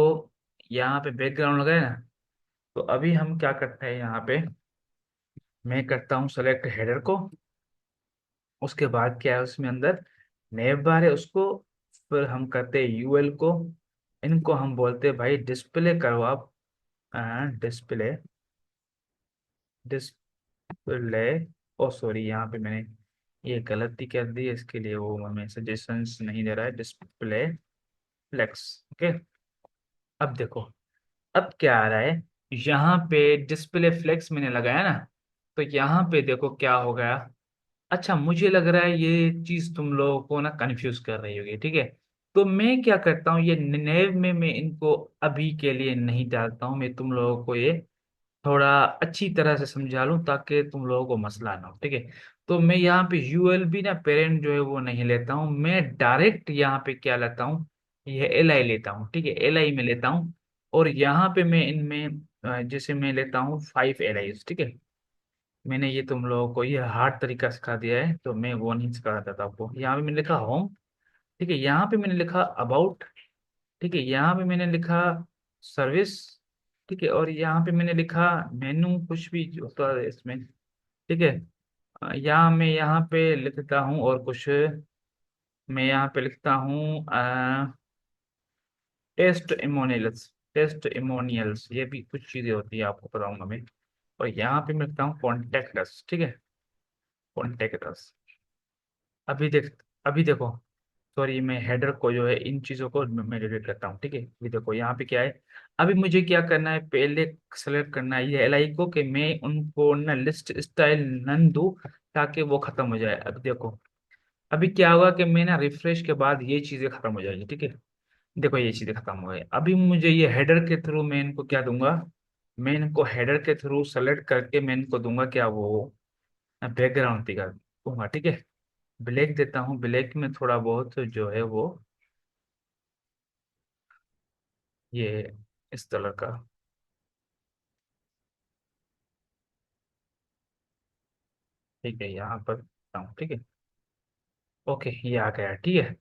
यहाँ पे बैकग्राउंड लगाए ना, तो अभी हम क्या करते हैं यहाँ पे, मैं करता हूँ सेलेक्ट हेडर को। उसके बाद क्या है उसमें अंदर नेव बार है उसको, फिर हम करते हैं यूएल को, इनको हम बोलते हैं भाई डिस्प्ले करो आप, डिस्प्ले, डिस्प्ले, ओ सॉरी यहाँ पे मैंने ये गलती कर दी है, इसके लिए वो हमें सजेशंस नहीं दे रहा है, डिस्प्ले फ्लेक्स। ओके, अब देखो, अब क्या आ रहा है, यहाँ पे डिस्प्ले फ्लेक्स मैंने लगाया ना, तो यहाँ पे देखो क्या हो गया। अच्छा, मुझे लग रहा है ये चीज तुम लोगों को ना कंफ्यूज कर रही होगी, ठीक है। तो मैं क्या करता हूँ, ये नेव में मैं इनको अभी के लिए नहीं डालता हूँ, मैं तुम लोगों को ये थोड़ा अच्छी तरह से समझा लूं ताकि तुम लोगों को मसला ना हो, ठीक है। तो मैं यहाँ पे यूएल भी ना पेरेंट जो है वो नहीं लेता हूँ, मैं डायरेक्ट यहाँ पे क्या लेता हूँ, ये एल आई लेता हूँ, ठीक है, एल आई में लेता हूँ। और यहाँ पे मैं इनमें जैसे मैं लेता हूँ 5 LI, ठीक है। मैंने ये तुम लोगों को ये हार्ड तरीका सिखा दिया है, तो मैं वो नहीं सिखा रहा था आपको। यहाँ पे मैंने लिखा होम, ठीक है, यहाँ पे मैंने लिखा अबाउट, ठीक है, यहाँ पे मैंने लिखा सर्विस, ठीक है, और यहाँ पे मैंने लिखा मेनू, कुछ भी जो होता है इसमें, ठीक है। यहाँ मैं यहाँ पे लिखता हूँ और कुछ, मैं यहाँ पे लिखता हूँ टेस्ट इमोनियल्स, टेस्ट इमोनियल्स, ये भी कुछ चीजें होती है आपको बताऊंगा मैं। और यहाँ पे मैं लिखता हूँ कॉन्टेक्ट अस, ठीक है, कॉन्टेक्ट अस। अभी देख, अभी देखो, सॉरी मैं हेडर को जो है इन चीजों को मैं डिलीट करता हूँ, ठीक है। अभी देखो यहाँ पे क्या है, अभी मुझे क्या करना है, पहले सेलेक्ट करना है ये एलआई को, कि मैं उनको ना लिस्ट स्टाइल नन दूं ताकि वो खत्म हो जाए। अभी देखो, अभी क्या होगा कि मैं ना रिफ्रेश के बाद ये चीजें खत्म हो जाएगी, ठीक है। देखो ये चीजें खत्म हो गई, अभी मुझे ये हेडर के थ्रू मैं इनको क्या दूंगा, मैं इनको हेडर के थ्रू सेलेक्ट करके मैं इनको दूंगा क्या, वो बैकग्राउंड दिखा दूंगा, ठीक है। ब्लैक देता हूँ, ब्लैक में थोड़ा बहुत जो है वो ये इस कलर का, ठीक है, यहाँ पर देता हूँ, ठीक है। ओके, ये आ गया, ठीक है।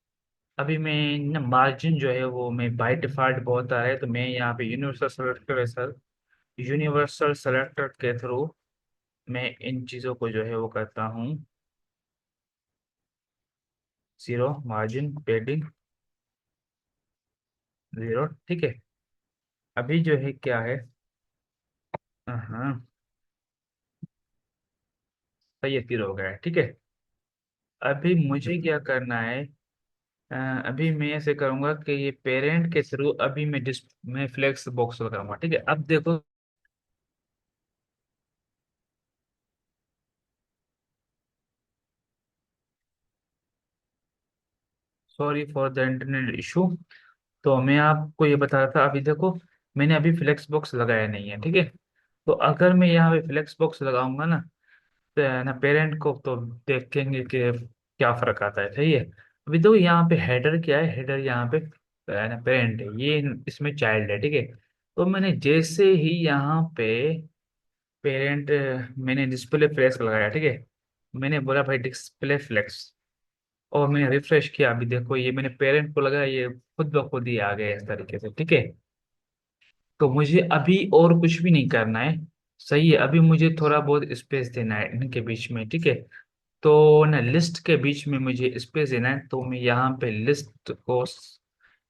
अभी मैं ना मार्जिन जो है वो मैं बाय डिफॉल्ट बहुत आ रहा है, तो मैं यहाँ पे universal selector, sir universal selector के थ्रू मैं इन चीज़ों को जो है वो करता हूँ, जीरो मार्जिन पेडिंग, जीरो, ठीक है। अभी जो है क्या है, हाँ, सही है, जीरो हो गया है, ठीक है। अभी मुझे क्या करना है, अ, अभी मैं ऐसे करूंगा कि ये पेरेंट के थ्रू अभी मैं फ्लेक्स बॉक्स लगाऊंगा, ठीक है। अब देखो, sorry for the internet issue. तो मैं आपको ये बता रहा था, अभी देखो मैंने अभी फ्लेक्स बॉक्स लगाया नहीं है, ठीक है। तो अगर मैं यहाँ पे फ्लेक्स बॉक्स लगाऊंगा ना, ना पेरेंट को, तो देखेंगे कि क्या फर्क आता है, सही है। अभी देखो यहाँ पे हेडर क्या है, हेडर यहाँ पे ना पेरेंट है, ये इसमें चाइल्ड है, ठीक है। तो मैंने जैसे ही यहाँ पे पेरेंट, मैंने डिस्प्ले फ्लेक्स लगाया, ठीक है, मैंने बोला भाई डिस्प्ले फ्लेक्स, और मैंने रिफ्रेश किया, अभी देखो ये मैंने पेरेंट को लगाया, ये खुद ब खुद ही आ गया इस तरीके से, ठीक है। तो मुझे अभी और कुछ भी नहीं करना है, सही है। अभी मुझे थोड़ा बहुत स्पेस देना है इनके बीच में, ठीक है। तो ना लिस्ट के बीच में मुझे स्पेस देना है, तो मैं यहाँ पे लिस्ट को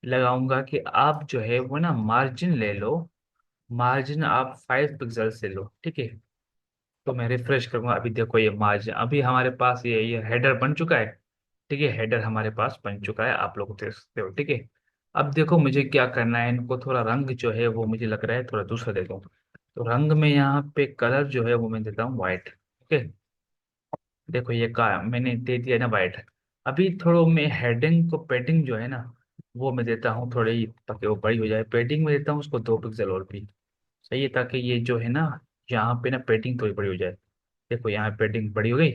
लगाऊंगा कि आप जो है वो ना मार्जिन ले लो, मार्जिन आप 5 पिक्सल से लो, ठीक है। तो मैं रिफ्रेश करूंगा, अभी देखो ये मार्जिन, अभी हमारे पास ये हेडर बन चुका है, ठीक है, हेडर हमारे पास बन चुका है, आप लोग देख सकते हो, ठीक है। अब देखो मुझे क्या करना है, इनको थोड़ा रंग जो है वो मुझे लग रहा है थोड़ा दूसरा दे दूँ। तो रंग में यहाँ पे कलर जो है वो मैं देता हूँ व्हाइट, ठीक है। देखो ये का मैंने दे दिया ना वाइट। अभी थोड़ा मैं हेडिंग को पेडिंग जो है ना वो मैं देता हूँ थोड़ी, ताकि वो बड़ी हो जाए, पेडिंग में देता हूँ उसको 2 पिक्सल और भी, सही है, ताकि ये जो है ना यहाँ पे ना पेडिंग थोड़ी बड़ी हो जाए। देखो यहाँ पेडिंग बड़ी हो गई,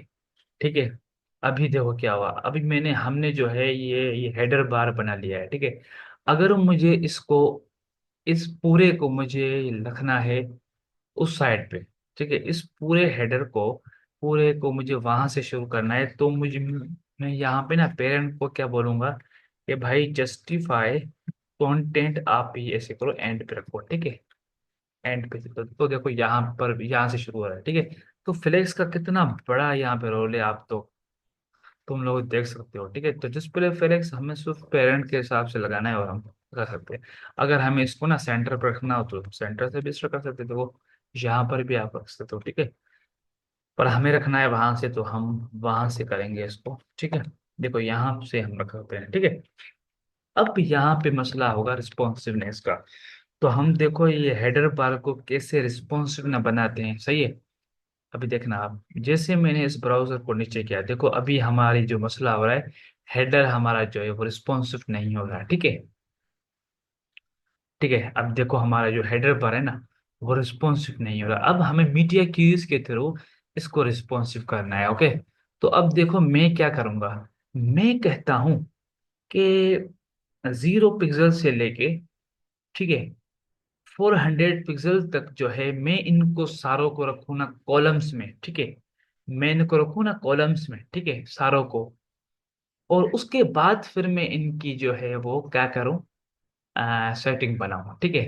ठीक है। अभी देखो क्या हुआ, अभी मैंने हमने जो है ये हेडर बार बना लिया है, ठीक है। अगर मुझे इसको, इस पूरे को मुझे रखना है उस साइड पे, ठीक है, इस पूरे हेडर को, पूरे को मुझे वहां से शुरू करना है, तो मुझे, मैं यहाँ पे ना पेरेंट को क्या बोलूंगा कि भाई जस्टिफाई कंटेंट आप ही ऐसे करो, एंड पे रखो, ठीक है। एंड पे तो देखो यहाँ पर, यहाँ से शुरू हो रहा है, ठीक है। तो फ्लेक्स का कितना बड़ा यहाँ पे रोल है, आप तो तुम लोग देख सकते हो, ठीक है। तो डिस्प्ले फ्लेक्स हमें सिर्फ पेरेंट के हिसाब से लगाना है, और हम कर सकते हैं। अगर हमें इसको ना सेंटर पर रखना हो तो सेंटर से भी इसको कर सकते थे, वो यहाँ पर भी आप रख सकते हो, ठीक है। पर हमें रखना है वहां से, तो हम वहां से करेंगे इसको, ठीक है। देखो यहाँ से हम रख सकते हैं, ठीक है। अब यहाँ पे मसला होगा रिस्पॉन्सिवनेस का। तो हम देखो ये हेडर बार को कैसे रिस्पॉन्सिव ना बनाते हैं, सही है। अभी देखना आप, जैसे मैंने इस ब्राउजर को नीचे किया, देखो अभी हमारी जो मसला हो रहा है, हेडर हमारा जो है वो रिस्पॉन्सिव नहीं हो रहा है, ठीक है। ठीक है, अब देखो हमारा जो हेडर बार है ना, वो रिस्पॉन्सिव नहीं हो रहा। अब हमें मीडिया कीज के थ्रू इसको रिस्पॉन्सिव करना है, ओके। तो अब देखो मैं क्या करूंगा, मैं कहता हूं कि 0 पिक्सल से लेके, ठीक है, 400 पिक्सल तक जो है, मैं इनको सारों को रखूँ ना कॉलम्स में, ठीक है। मैं इनको रखूँ ना कॉलम्स में, ठीक है, सारों को। और उसके बाद फिर मैं इनकी जो है वो क्या करूँ, सेटिंग बनाऊँ, ठीक है।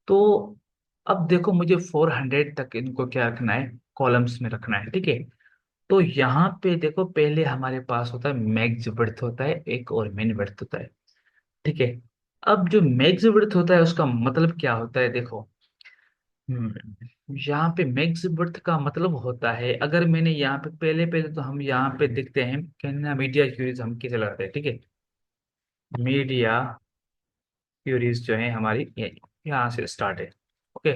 तो अब देखो मुझे 400 तक इनको क्या रखना है, कॉलम्स में रखना है, ठीक है। तो यहाँ पे देखो पहले हमारे पास होता है मैक्स विड्थ होता है एक, और मिन विड्थ होता है, ठीक है। अब जो मैक्स विड्थ होता है उसका मतलब क्या होता है, देखो यहाँ पे मैक्स बर्थ का मतलब होता है, अगर मैंने यहाँ पे पहले पहले तो हम यहाँ पे देखते हैं कहना मीडिया क्यूरीज हम कैसे लगाते हैं, ठीक है। मीडिया क्यूरीज जो है हमारी यहाँ से स्टार्ट है, ओके।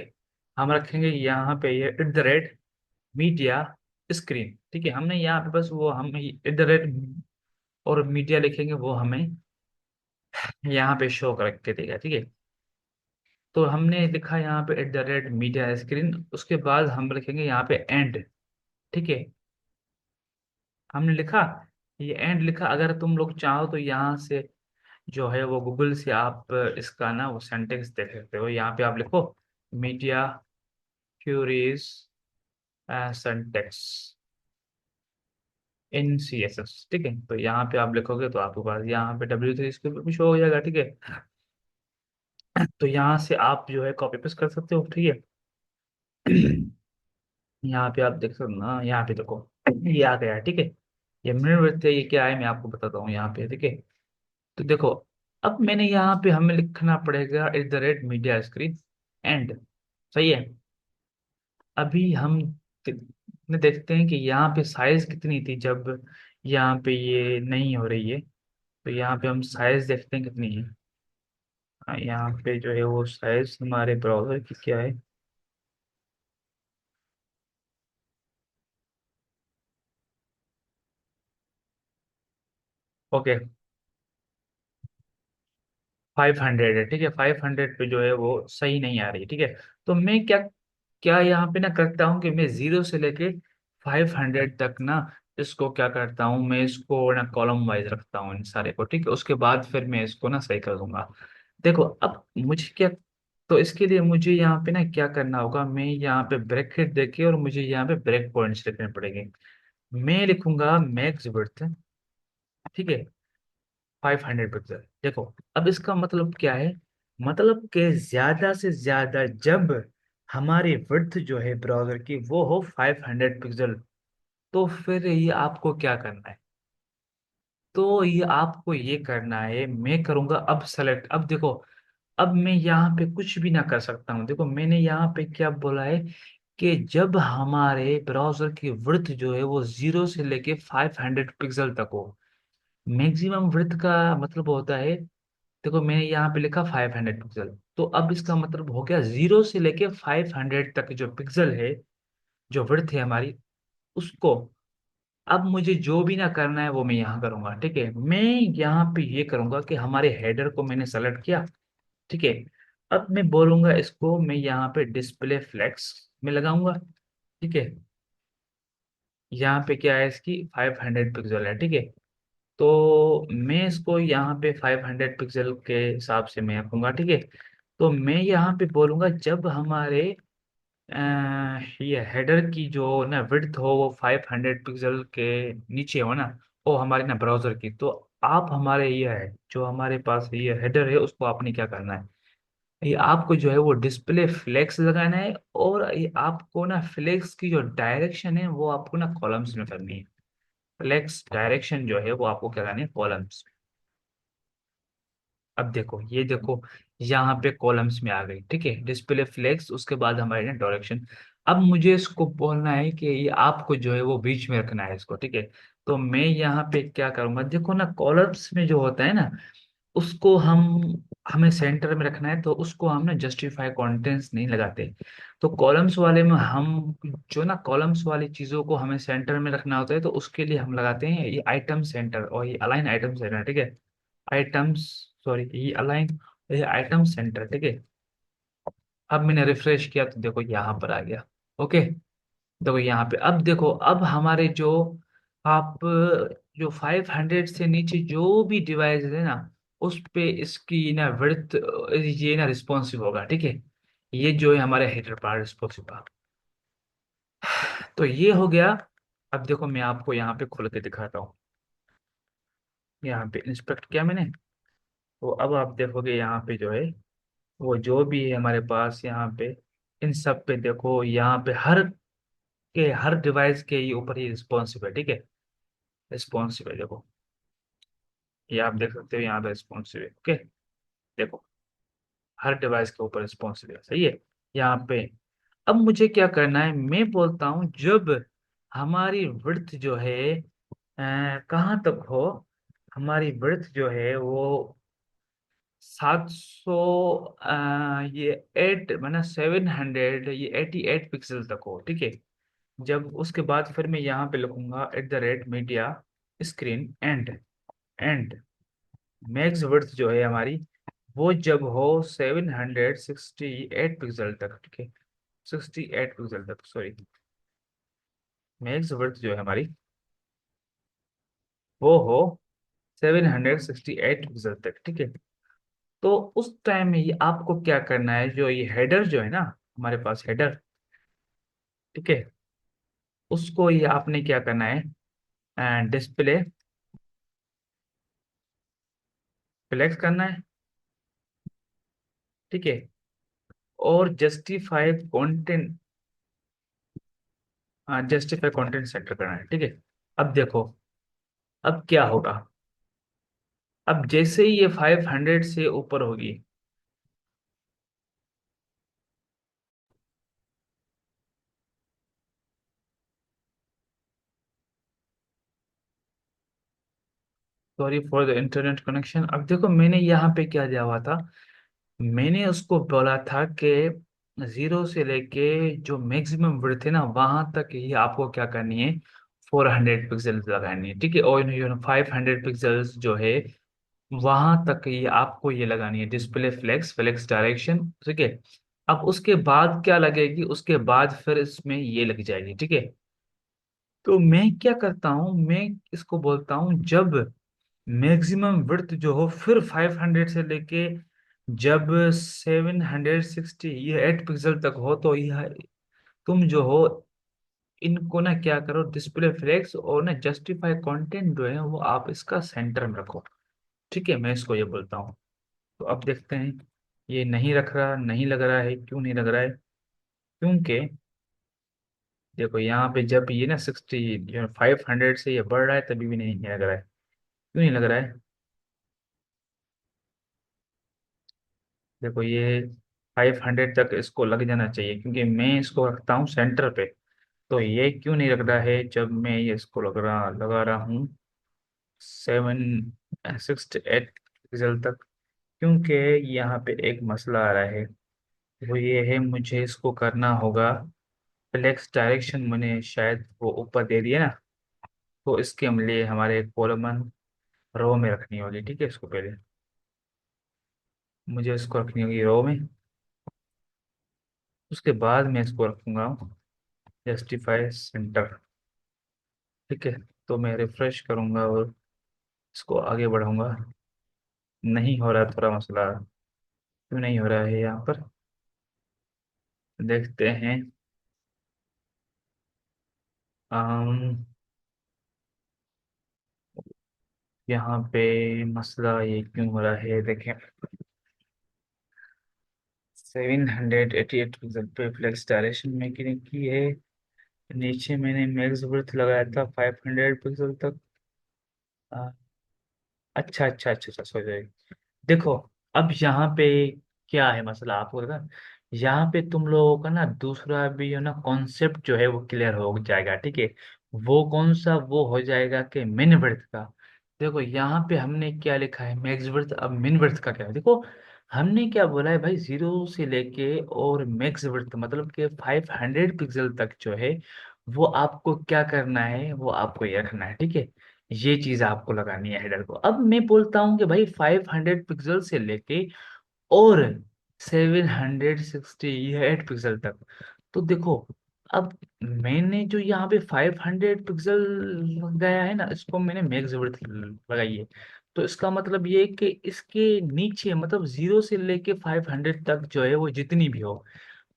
हम रखेंगे यहाँ पे ये @ मीडिया स्क्रीन, ठीक है। हमने यहाँ पे बस वो हम @ और मीडिया लिखेंगे, वो हमें यहाँ पे शो करके देगा, ठीक है। तो हमने लिखा यहाँ पे @मीडिया स्क्रीन, उसके बाद हम लिखेंगे यहाँ पे एंड, ठीक है। हमने लिखा, ये एंड लिखा। अगर तुम लोग चाहो तो यहाँ से जो है वो गूगल से आप इसका ना वो सेंटेंस देख सकते हो। यहाँ पे आप लिखो मीडिया क्यूरीज सेंटेक्स इन CSS, ठीक है। तो यहाँ पे आप लिखोगे तो आपके पास यहाँ पे W3 इसके ऊपर शो हो जाएगा, ठीक है। तो यहाँ से आप जो है कॉपी पेस्ट कर सकते हो, ठीक है। यहाँ पे आप देख सकते हो ना, यहाँ पे देखो ये आ गया है, ठीक है। ये मिनट वृत्त है, ये क्या है मैं आपको बताता हूँ यहाँ पे, ठीक है। तो देखो अब मैंने यहाँ पे हमें लिखना पड़ेगा @मीडिया स्क्रीन एंड, सही है। अभी हम देखते हैं कि यहाँ पे साइज कितनी थी जब यहाँ पे ये नहीं हो रही है। तो यहाँ पे हम साइज देखते हैं कितनी है। यहाँ पे जो है वो साइज हमारे ब्राउजर की क्या है, ओके 500 है, ठीक है। 500 पे जो है वो सही नहीं आ रही, ठीक है। तो मैं क्या क्या यहाँ पे ना करता हूँ कि मैं 0 से लेके 500 तक ना इसको क्या करता हूँ, मैं इसको ना कॉलम वाइज रखता हूँ इन सारे को, ठीक है। उसके बाद फिर मैं इसको ना सही कर दूंगा। देखो अब मुझे क्या, तो इसके लिए मुझे यहाँ पे ना क्या करना होगा, मैं यहाँ पे ब्रैकेट देके और मुझे यहाँ पे ब्रेक पॉइंट्स लिखने पड़ेंगे। मैं लिखूंगा मैक्स विड्थ, ठीक है, 500 पिक्सल। देखो अब इसका मतलब क्या है, मतलब कि ज्यादा से ज्यादा जब हमारी विड्थ जो है ब्राउजर की वो हो 500 पिक्सल, तो फिर ये आपको क्या करना है, तो ये आपको ये करना है, मैं करूंगा अब सेलेक्ट। अब देखो अब मैं यहाँ पे कुछ भी ना कर सकता हूँ। देखो मैंने यहाँ पे क्या बोला है कि जब हमारे ब्राउजर की विड्थ जो है वो 0 से लेके 500 पिक्सल तक हो। मैक्सिमम विड्थ का मतलब होता है, देखो मैंने यहाँ पे लिखा 500 पिक्सल, तो अब इसका मतलब हो गया 0 से लेके 500 तक जो पिक्सल है, जो विड्थ है हमारी, उसको अब मुझे जो भी ना करना है वो मैं यहाँ करूंगा, ठीक है। मैं यहाँ पे ये करूंगा कि हमारे हेडर को मैंने सेलेक्ट किया, ठीक है। अब मैं बोलूंगा इसको, मैं यहाँ पे डिस्प्ले फ्लेक्स में लगाऊंगा, ठीक है। यहाँ पे क्या है, इसकी 500 पिक्सल है, ठीक है। तो मैं इसको यहाँ पे 500 पिक्सल के हिसाब से मैं रखूंगा, ठीक है। तो मैं यहाँ पे बोलूंगा जब हमारे ये हेडर की जो ना विड्थ हो वो 500 पिक्सल के नीचे हो ना, और हमारे ना ब्राउजर की। तो आप हमारे ये है जो हमारे पास ये हेडर है उसको आपने क्या करना है, ये आपको जो है वो डिस्प्ले फ्लेक्स लगाना है, और ये आपको ना फ्लेक्स की जो डायरेक्शन है वो आपको ना कॉलम्स में करनी है। फ्लेक्स डायरेक्शन जो है वो आपको क्या करनी है, कॉलम्स। अब देखो, ये देखो, यहाँ पे कॉलम्स में आ गई, ठीक है, डिस्प्ले फ्लेक्स, उसके बाद हमारे ना डायरेक्शन। अब मुझे इसको बोलना है कि ये आपको जो है वो बीच में रखना है इसको, ठीक है। तो मैं यहाँ पे क्या करूंगा, देखो ना कॉलम्स में जो होता है ना, उसको हमें सेंटर में रखना है, तो उसको हम ना जस्टिफाई कंटेंट्स नहीं लगाते। तो कॉलम्स वाले में हम जो ना कॉलम्स वाली चीजों को हमें सेंटर में रखना होता है, तो उसके लिए हम लगाते हैं ये आइटम सेंटर और ये अलाइन आइटम सेंटर, ठीक है। आइटम्स, सॉरी, ये अलाइन, ये आइटम सेंटर, ठीक है। अब मैंने रिफ्रेश किया तो देखो यहाँ पर आ गया। ओके, देखो यहाँ पे, अब देखो, अब हमारे जो आप जो 500 से नीचे जो भी डिवाइस है ना, उस पे इसकी ना विड्थ, ये ना रिस्पॉन्सिव होगा, ठीक है। ये जो है हमारे हेडर पार्ट रिस्पॉन्सिव। तो ये हो गया। अब देखो मैं आपको यहाँ पे खोल के दिखाता हूँ। यहाँ पे इंस्पेक्ट किया मैंने, तो अब आप देखोगे यहाँ पे जो है वो जो भी है हमारे पास यहाँ पे, इन सब पे देखो, यहाँ पे हर डिवाइस के ये ऊपर ही रिस्पॉन्सिव है, ठीक है। रिस्पॉन्सिव है, देखो, ये आप देख सकते हो यहाँ पे रिस्पॉन्सिव है, ओके। देखो, हर डिवाइस के ऊपर रिस्पॉन्सिव है, सही है। यहाँ पे अब मुझे क्या करना है, मैं बोलता हूँ जब हमारी विड्थ जो है कहाँ तक हो, हमारी विड्थ जो है वो 700, ये 700, ये 88 पिक्सल तक हो, ठीक है। जब उसके बाद फिर मैं यहाँ पे लिखूंगा @media screen and max width जो है हमारी, वो जब हो 768 पिक्सल तक, ठीक है। 68 पिक्सल तक, सॉरी, मैक्स विड्थ जो है हमारी वो हो 768 पिक्सल तक, ठीक है। तो उस टाइम में ये आपको क्या करना है, जो ये हेडर जो है ना, हमारे पास हेडर, ठीक है, उसको ये आपने क्या करना है, डिस्प्ले फ्लेक्स करना है, ठीक है। और जस्टिफाई कंटेंट सेट करना है, ठीक है। अब देखो, अब क्या होगा, अब जैसे ही ये 500 से ऊपर होगी, sorry for the internet connection. अब देखो मैंने यहाँ पे क्या दिया हुआ था, मैंने उसको बोला था कि 0 से लेके जो मैक्सिमम विड्थ है ना वहां तक ही आपको क्या करनी है, 400 पिक्सल लगानी है, ठीक है। और 500 पिक्सल्स जो है वहां तक ये आपको ये लगानी है डिस्प्ले फ्लेक्स डायरेक्शन, ठीक है। अब उसके बाद क्या लगेगी, उसके बाद फिर इसमें ये लग जाएगी, ठीक है। तो मैं क्या करता हूँ, मैं इसको बोलता हूँ जब मैक्सिमम विड्थ जो हो फिर 500 से लेके जब 760 ये 8 पिक्सल तक हो, तो यह तुम जो हो इनको ना क्या करो, डिस्प्ले फ्लेक्स और ना जस्टिफाई कंटेंट जो है वो आप इसका सेंटर में रखो, ठीक है। मैं इसको ये बोलता हूँ। तो अब देखते हैं, ये नहीं रख रहा, नहीं लग रहा है, क्यों नहीं लग रहा है, क्योंकि देखो यहाँ पे जब ये ना 500 से ये बढ़ रहा है तभी भी नहीं लग रहा है। क्यों नहीं लग रहा है, देखो ये 500 तक इसको लग जाना चाहिए, क्योंकि मैं इसको रखता हूँ सेंटर पे। तो ये क्यों नहीं लग रहा है जब मैं ये इसको लगा रहा हूँ 768 पिक्सल तक, क्योंकि यहाँ पे एक मसला आ रहा है। वो ये है, मुझे इसको करना होगा फ्लेक्स डायरेक्शन, मैंने शायद वो ऊपर दे दिया ना, तो इसके लिए हमारे कॉलमन रो में रखनी होगी, ठीक है। इसको पहले मुझे इसको रखनी होगी रो में, उसके बाद मैं इसको रखूंगा जस्टिफाई सेंटर, ठीक है। तो मैं रिफ्रेश करूंगा और इसको आगे बढ़ाऊंगा। नहीं हो रहा, थोड़ा मसला क्यों नहीं हो रहा है यहाँ पर, देखते हैं। यहाँ पे मसला ये क्यों हो रहा है देखें। 788 पिक्सल पे फ्लेक्स डायरेक्शन मेकिंग की है। नीचे मैंने मैक्स विड्थ लगाया था 500 पिक्सल तक। आ, अच्छा अच्छा अच्छा अच्छा, सॉरी। देखो, अब यहाँ पे क्या है मसला आपको लगा। यहाँ पे तुम लोगों का ना दूसरा भी है ना कॉन्सेप्ट जो है वो क्लियर हो जाएगा, ठीक है। वो कौन सा, वो हो जाएगा कि मिन विड्थ का। देखो यहाँ पे हमने क्या लिखा है मैक्स विड्थ, अब मिन विड्थ का क्या है देखो। हमने क्या बोला है भाई, 0 से लेके और मैक्स विड्थ मतलब कि 500 पिक्सल तक जो है वो आपको क्या करना है, वो आपको ये रखना है, ठीक है। ये चीज आपको लगानी है हेडर को। अब मैं बोलता हूँ कि भाई 500 पिक्सल से लेके और 768 पिक्सल तक। तो देखो, अब मैंने जो यहाँ पे 500 पिक्सल लगाया है ना, इसको मैंने मैक्स विड्थ लगाई है। तो इसका मतलब ये है कि इसके नीचे मतलब 0 से लेके 500 तक जो है वो जितनी भी हो,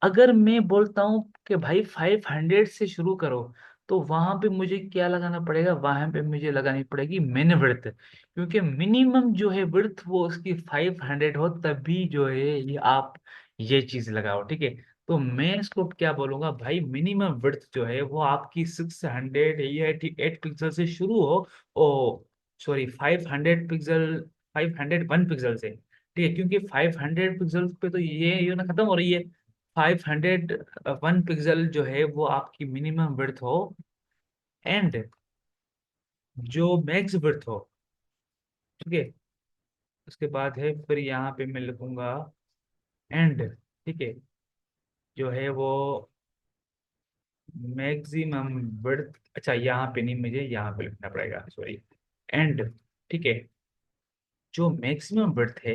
अगर मैं बोलता हूँ कि भाई 500 से शुरू करो, तो वहां पे मुझे क्या लगाना पड़ेगा, वहां पे मुझे लगानी पड़ेगी मिन विड्थ। क्योंकि मिनिमम जो है विड्थ वो उसकी 500 हो, तभी जो है ये आप ये चीज लगाओ, ठीक है। तो मैं इसको क्या बोलूंगा भाई, मिनिमम विड्थ जो है वो आपकी 688 पिक्सल से शुरू हो। ओ सॉरी, 500 पिक्सल, 501 पिक्सल से, ठीक है। क्योंकि 500 पिक्सल पे तो ये ना खत्म हो रही है। 501 पिक्सल जो है वो आपकी मिनिमम विड्थ हो, एंड जो मैक्स विड्थ हो, ठीक है। उसके बाद है फिर यहाँ पे मैं लिखूंगा एंड, ठीक है, जो है वो मैक्सिमम विड्थ। अच्छा, यहाँ पे नहीं, मुझे यहाँ पे लिखना पड़ेगा, सॉरी। एंड, ठीक है, जो मैक्सिमम विड्थ है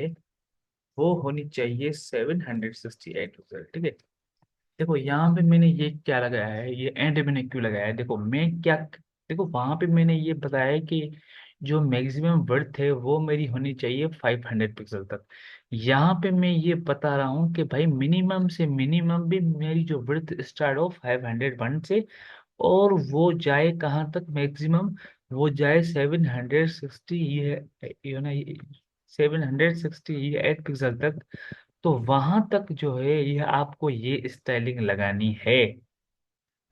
वो होनी चाहिए 768 पिक्सल, ठीक है। देखो यहाँ पे मैंने ये क्या लगाया है, ये एंड मैंने क्यों लगाया है, देखो मैं क्या, देखो वहां पे मैंने ये बताया है कि जो मैक्सिमम वर्थ है वो मेरी होनी चाहिए 500 पिक्सल तक। यहाँ पे मैं ये बता रहा हूँ कि भाई मिनिमम से मिनिमम भी मेरी जो वर्थ स्टार्ट हो 501 से, और वो जाए कहाँ तक मैक्सिमम, वो जाए 760, ये ना 768 पिक्सल तक। तो वहां तक जो है ये आपको ये स्टाइलिंग लगानी है,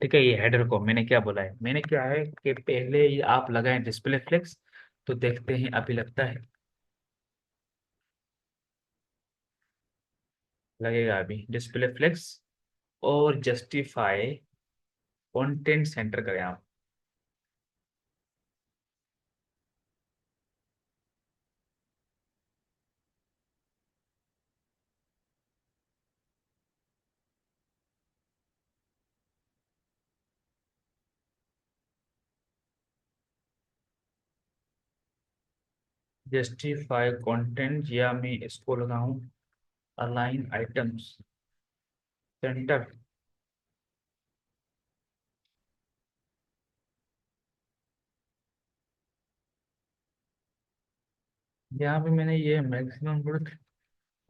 ठीक है। ये हेडर को मैंने क्या बोला है, मैंने क्या है कि पहले ये आप लगाएं डिस्प्ले फ्लेक्स। तो देखते हैं अभी लगता है, लगेगा अभी डिस्प्ले फ्लेक्स। और जस्टिफाई कंटेंट सेंटर करें आप। जस्टिफाई कंटेंट, या मैं इसको लगाऊं अलाइन आइटम्स सेंटर। यहाँ पे मैंने ये मैक्सिमम वर्थ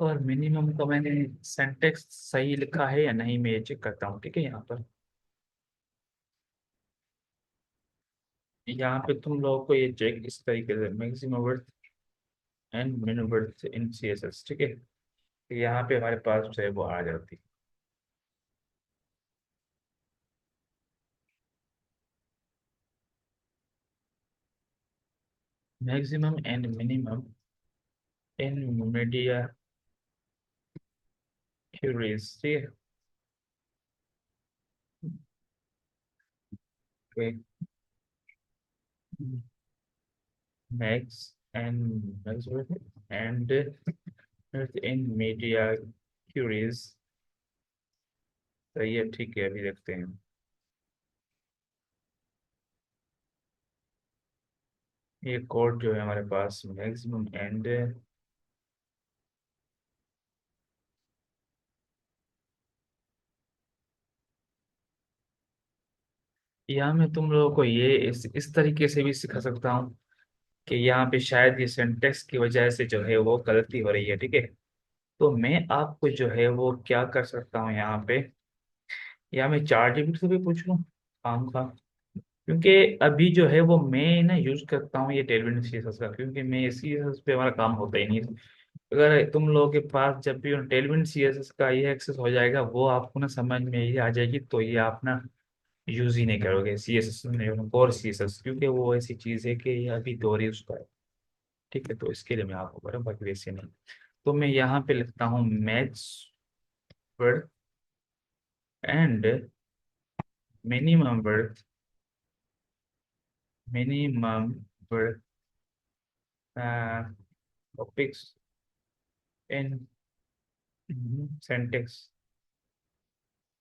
और मिनिमम का मैंने सेंटेक्स सही लिखा है या नहीं, मैं ये चेक करता हूँ, ठीक है। यहाँ पे तुम लोगों को ये चेक इस तरीके से, maximum worth and minimum worth in CSS, ठीक है। तो यहाँ पे हमारे पास जो है वो आ जाती maximum and minimum in media queries, ठीक है। Max and max width and in media queries, सही है, ठीक है। अभी देखते हैं ये कोड जो है हमारे पास, मैक्सिमम एंड। यहाँ मैं तुम लोगों को ये इस तरीके से भी सिखा सकता हूँ कि यहाँ पे शायद ये सिंटेक्स की वजह से जो है वो गलती हो रही है, ठीक है। तो मैं आपको जो है वो क्या कर सकता हूँ यहाँ पे, या मैं 4 GB से भी पूछ लूँ काम का। क्योंकि अभी जो है वो मैं ना यूज करता हूँ ये टेलविंड सीएसएस का, क्योंकि मैं सीएसएस पे हमारा काम होता ही नहीं है। अगर तुम लोगों के पास जब भी टेलविंड सीएसएस का ये एक्सेस हो जाएगा, वो आपको ना समझ में ये आ जाएगी, तो ये आप ना यूज ही नहीं करोगे सीएसएस नहीं, और सीएसएस, क्योंकि वो ऐसी चीज है कि ये अभी दौर ही उसका है। ठीक है, तो इसके लिए मैं आपको कह रहा हूँ, बाकी वैसे नहीं। तो मैं यहाँ पे लिखता हूँ max width and minimum width, minimum width topics in syntax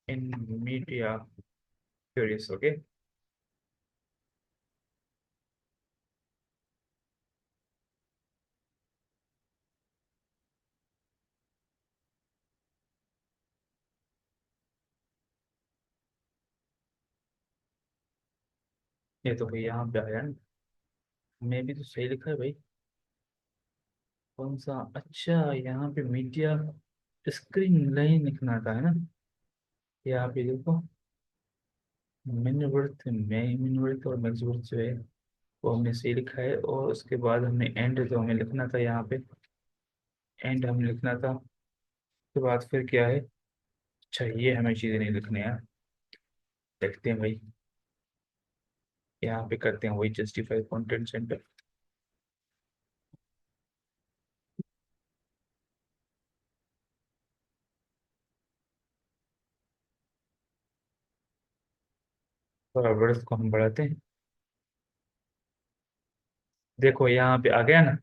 in media queries. Okay, ये तो भाई यहाँ पे आया ना, मैं भी तो सही लिखा है भाई। कौन सा? अच्छा, यहाँ पे मीडिया स्क्रीन लाइन लिखना था है ना। यहाँ पे देखो, मिन वर्थ में मिन वर्थ और मैक्स वर्थ जो है वो हमने सही लिखा है, और उसके बाद हमने एंड जो हमें लिखना था यहाँ पे, एंड हमें लिखना था। उसके बाद फिर क्या है? अच्छा, ये हमें चीज़ें नहीं लिखने हैं। देखते हैं भाई, यहाँ पे करते हैं वही जस्टिफाई कंटेंट सेंटर। और वर्ड्स को हम बढ़ाते हैं। देखो यहाँ पे आ गया ना,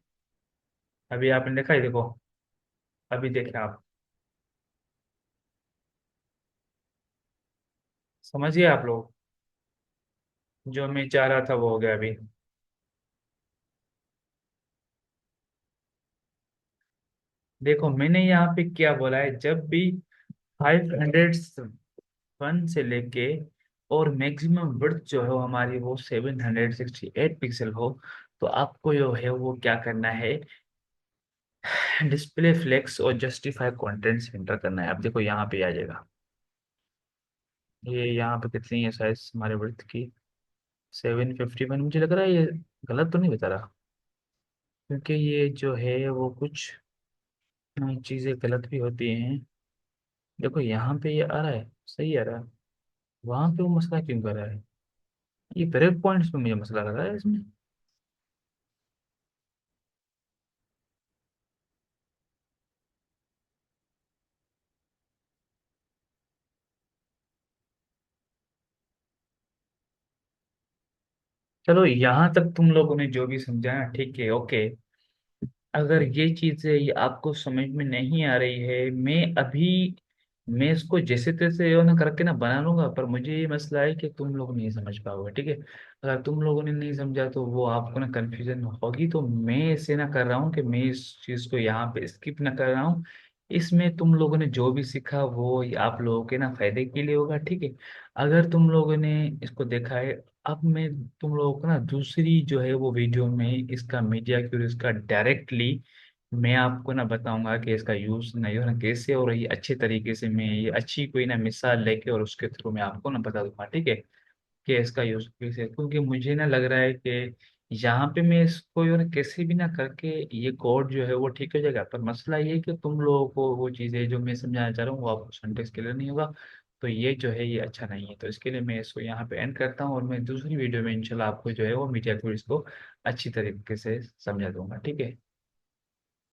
अभी आपने देखा ही, देखो अभी देखें आप, समझिए आप लोग, जो मैं चाह रहा था वो हो गया अभी। देखो मैंने यहाँ पे क्या बोला है, जब भी 501 से लेके और मैक्सिमम विड्थ जो है हमारी वो 768 पिक्सल हो, तो आपको जो है वो क्या करना है, डिस्प्ले फ्लेक्स और जस्टिफाई कंटेंट सेंटर करना है। अब देखो यहाँ पे आ जाएगा, ये यहाँ पे कितनी है साइज हमारे विड्थ की? 751। मुझे लग रहा है ये गलत तो नहीं बता रहा, क्योंकि ये जो है वो कुछ चीज़ें गलत भी होती हैं। देखो यहाँ पे ये आ रहा है, सही आ रहा है, वहां पे वो मसला क्यों कर रहा है? ये ब्रेक पॉइंट्स पे मुझे मसला लग रहा है इसमें। चलो यहाँ तक तुम लोगों ने जो भी समझाया ठीक है, ओके। अगर ये चीजें ये आपको समझ में नहीं आ रही है, मैं इसको जैसे तैसे यो ना करके ना बना लूंगा, पर मुझे ये मसला है कि तुम लोग नहीं समझ पाओगे। ठीक है, अगर तुम लोगों ने नहीं समझा तो वो आपको ना कंफ्यूजन होगी, तो मैं ऐसे ना कर रहा हूँ कि मैं इस चीज को यहाँ पे स्किप ना कर रहा हूँ। इसमें तुम लोगों ने जो भी सीखा वो ये आप लोगों के ना फायदे के लिए होगा। ठीक है, अगर तुम लोगों ने इसको देखा है, अब मैं तुम लोगों को ना दूसरी जो है वो वीडियो में इसका मीडिया क्यूरीज का डायरेक्टली मैं आपको ना बताऊंगा कि इसका यूज नहीं हो ना कैसे, और ये अच्छे तरीके से मैं ये अच्छी कोई ना मिसाल लेके और उसके थ्रू मैं आपको ना बता दूंगा। ठीक है, कि इसका यूज कैसे, क्योंकि मुझे ना लग रहा है कि यहाँ पे मैं इसको यो ना कैसे भी ना करके ये कोड जो है वो ठीक हो जाएगा, पर मसला ये है कि तुम लोगों को वो चीज़ें जो मैं समझाना चाह रहा हूँ वो आपको सिंटेक्स क्लियर नहीं होगा। तो ये जो है ये अच्छा नहीं है, तो इसके लिए मैं इसको यहाँ पे एंड करता हूँ, और मैं दूसरी वीडियो में इंशाल्लाह आपको जो है वो मीडिया को इसको अच्छी तरीके से समझा दूंगा। ठीक है।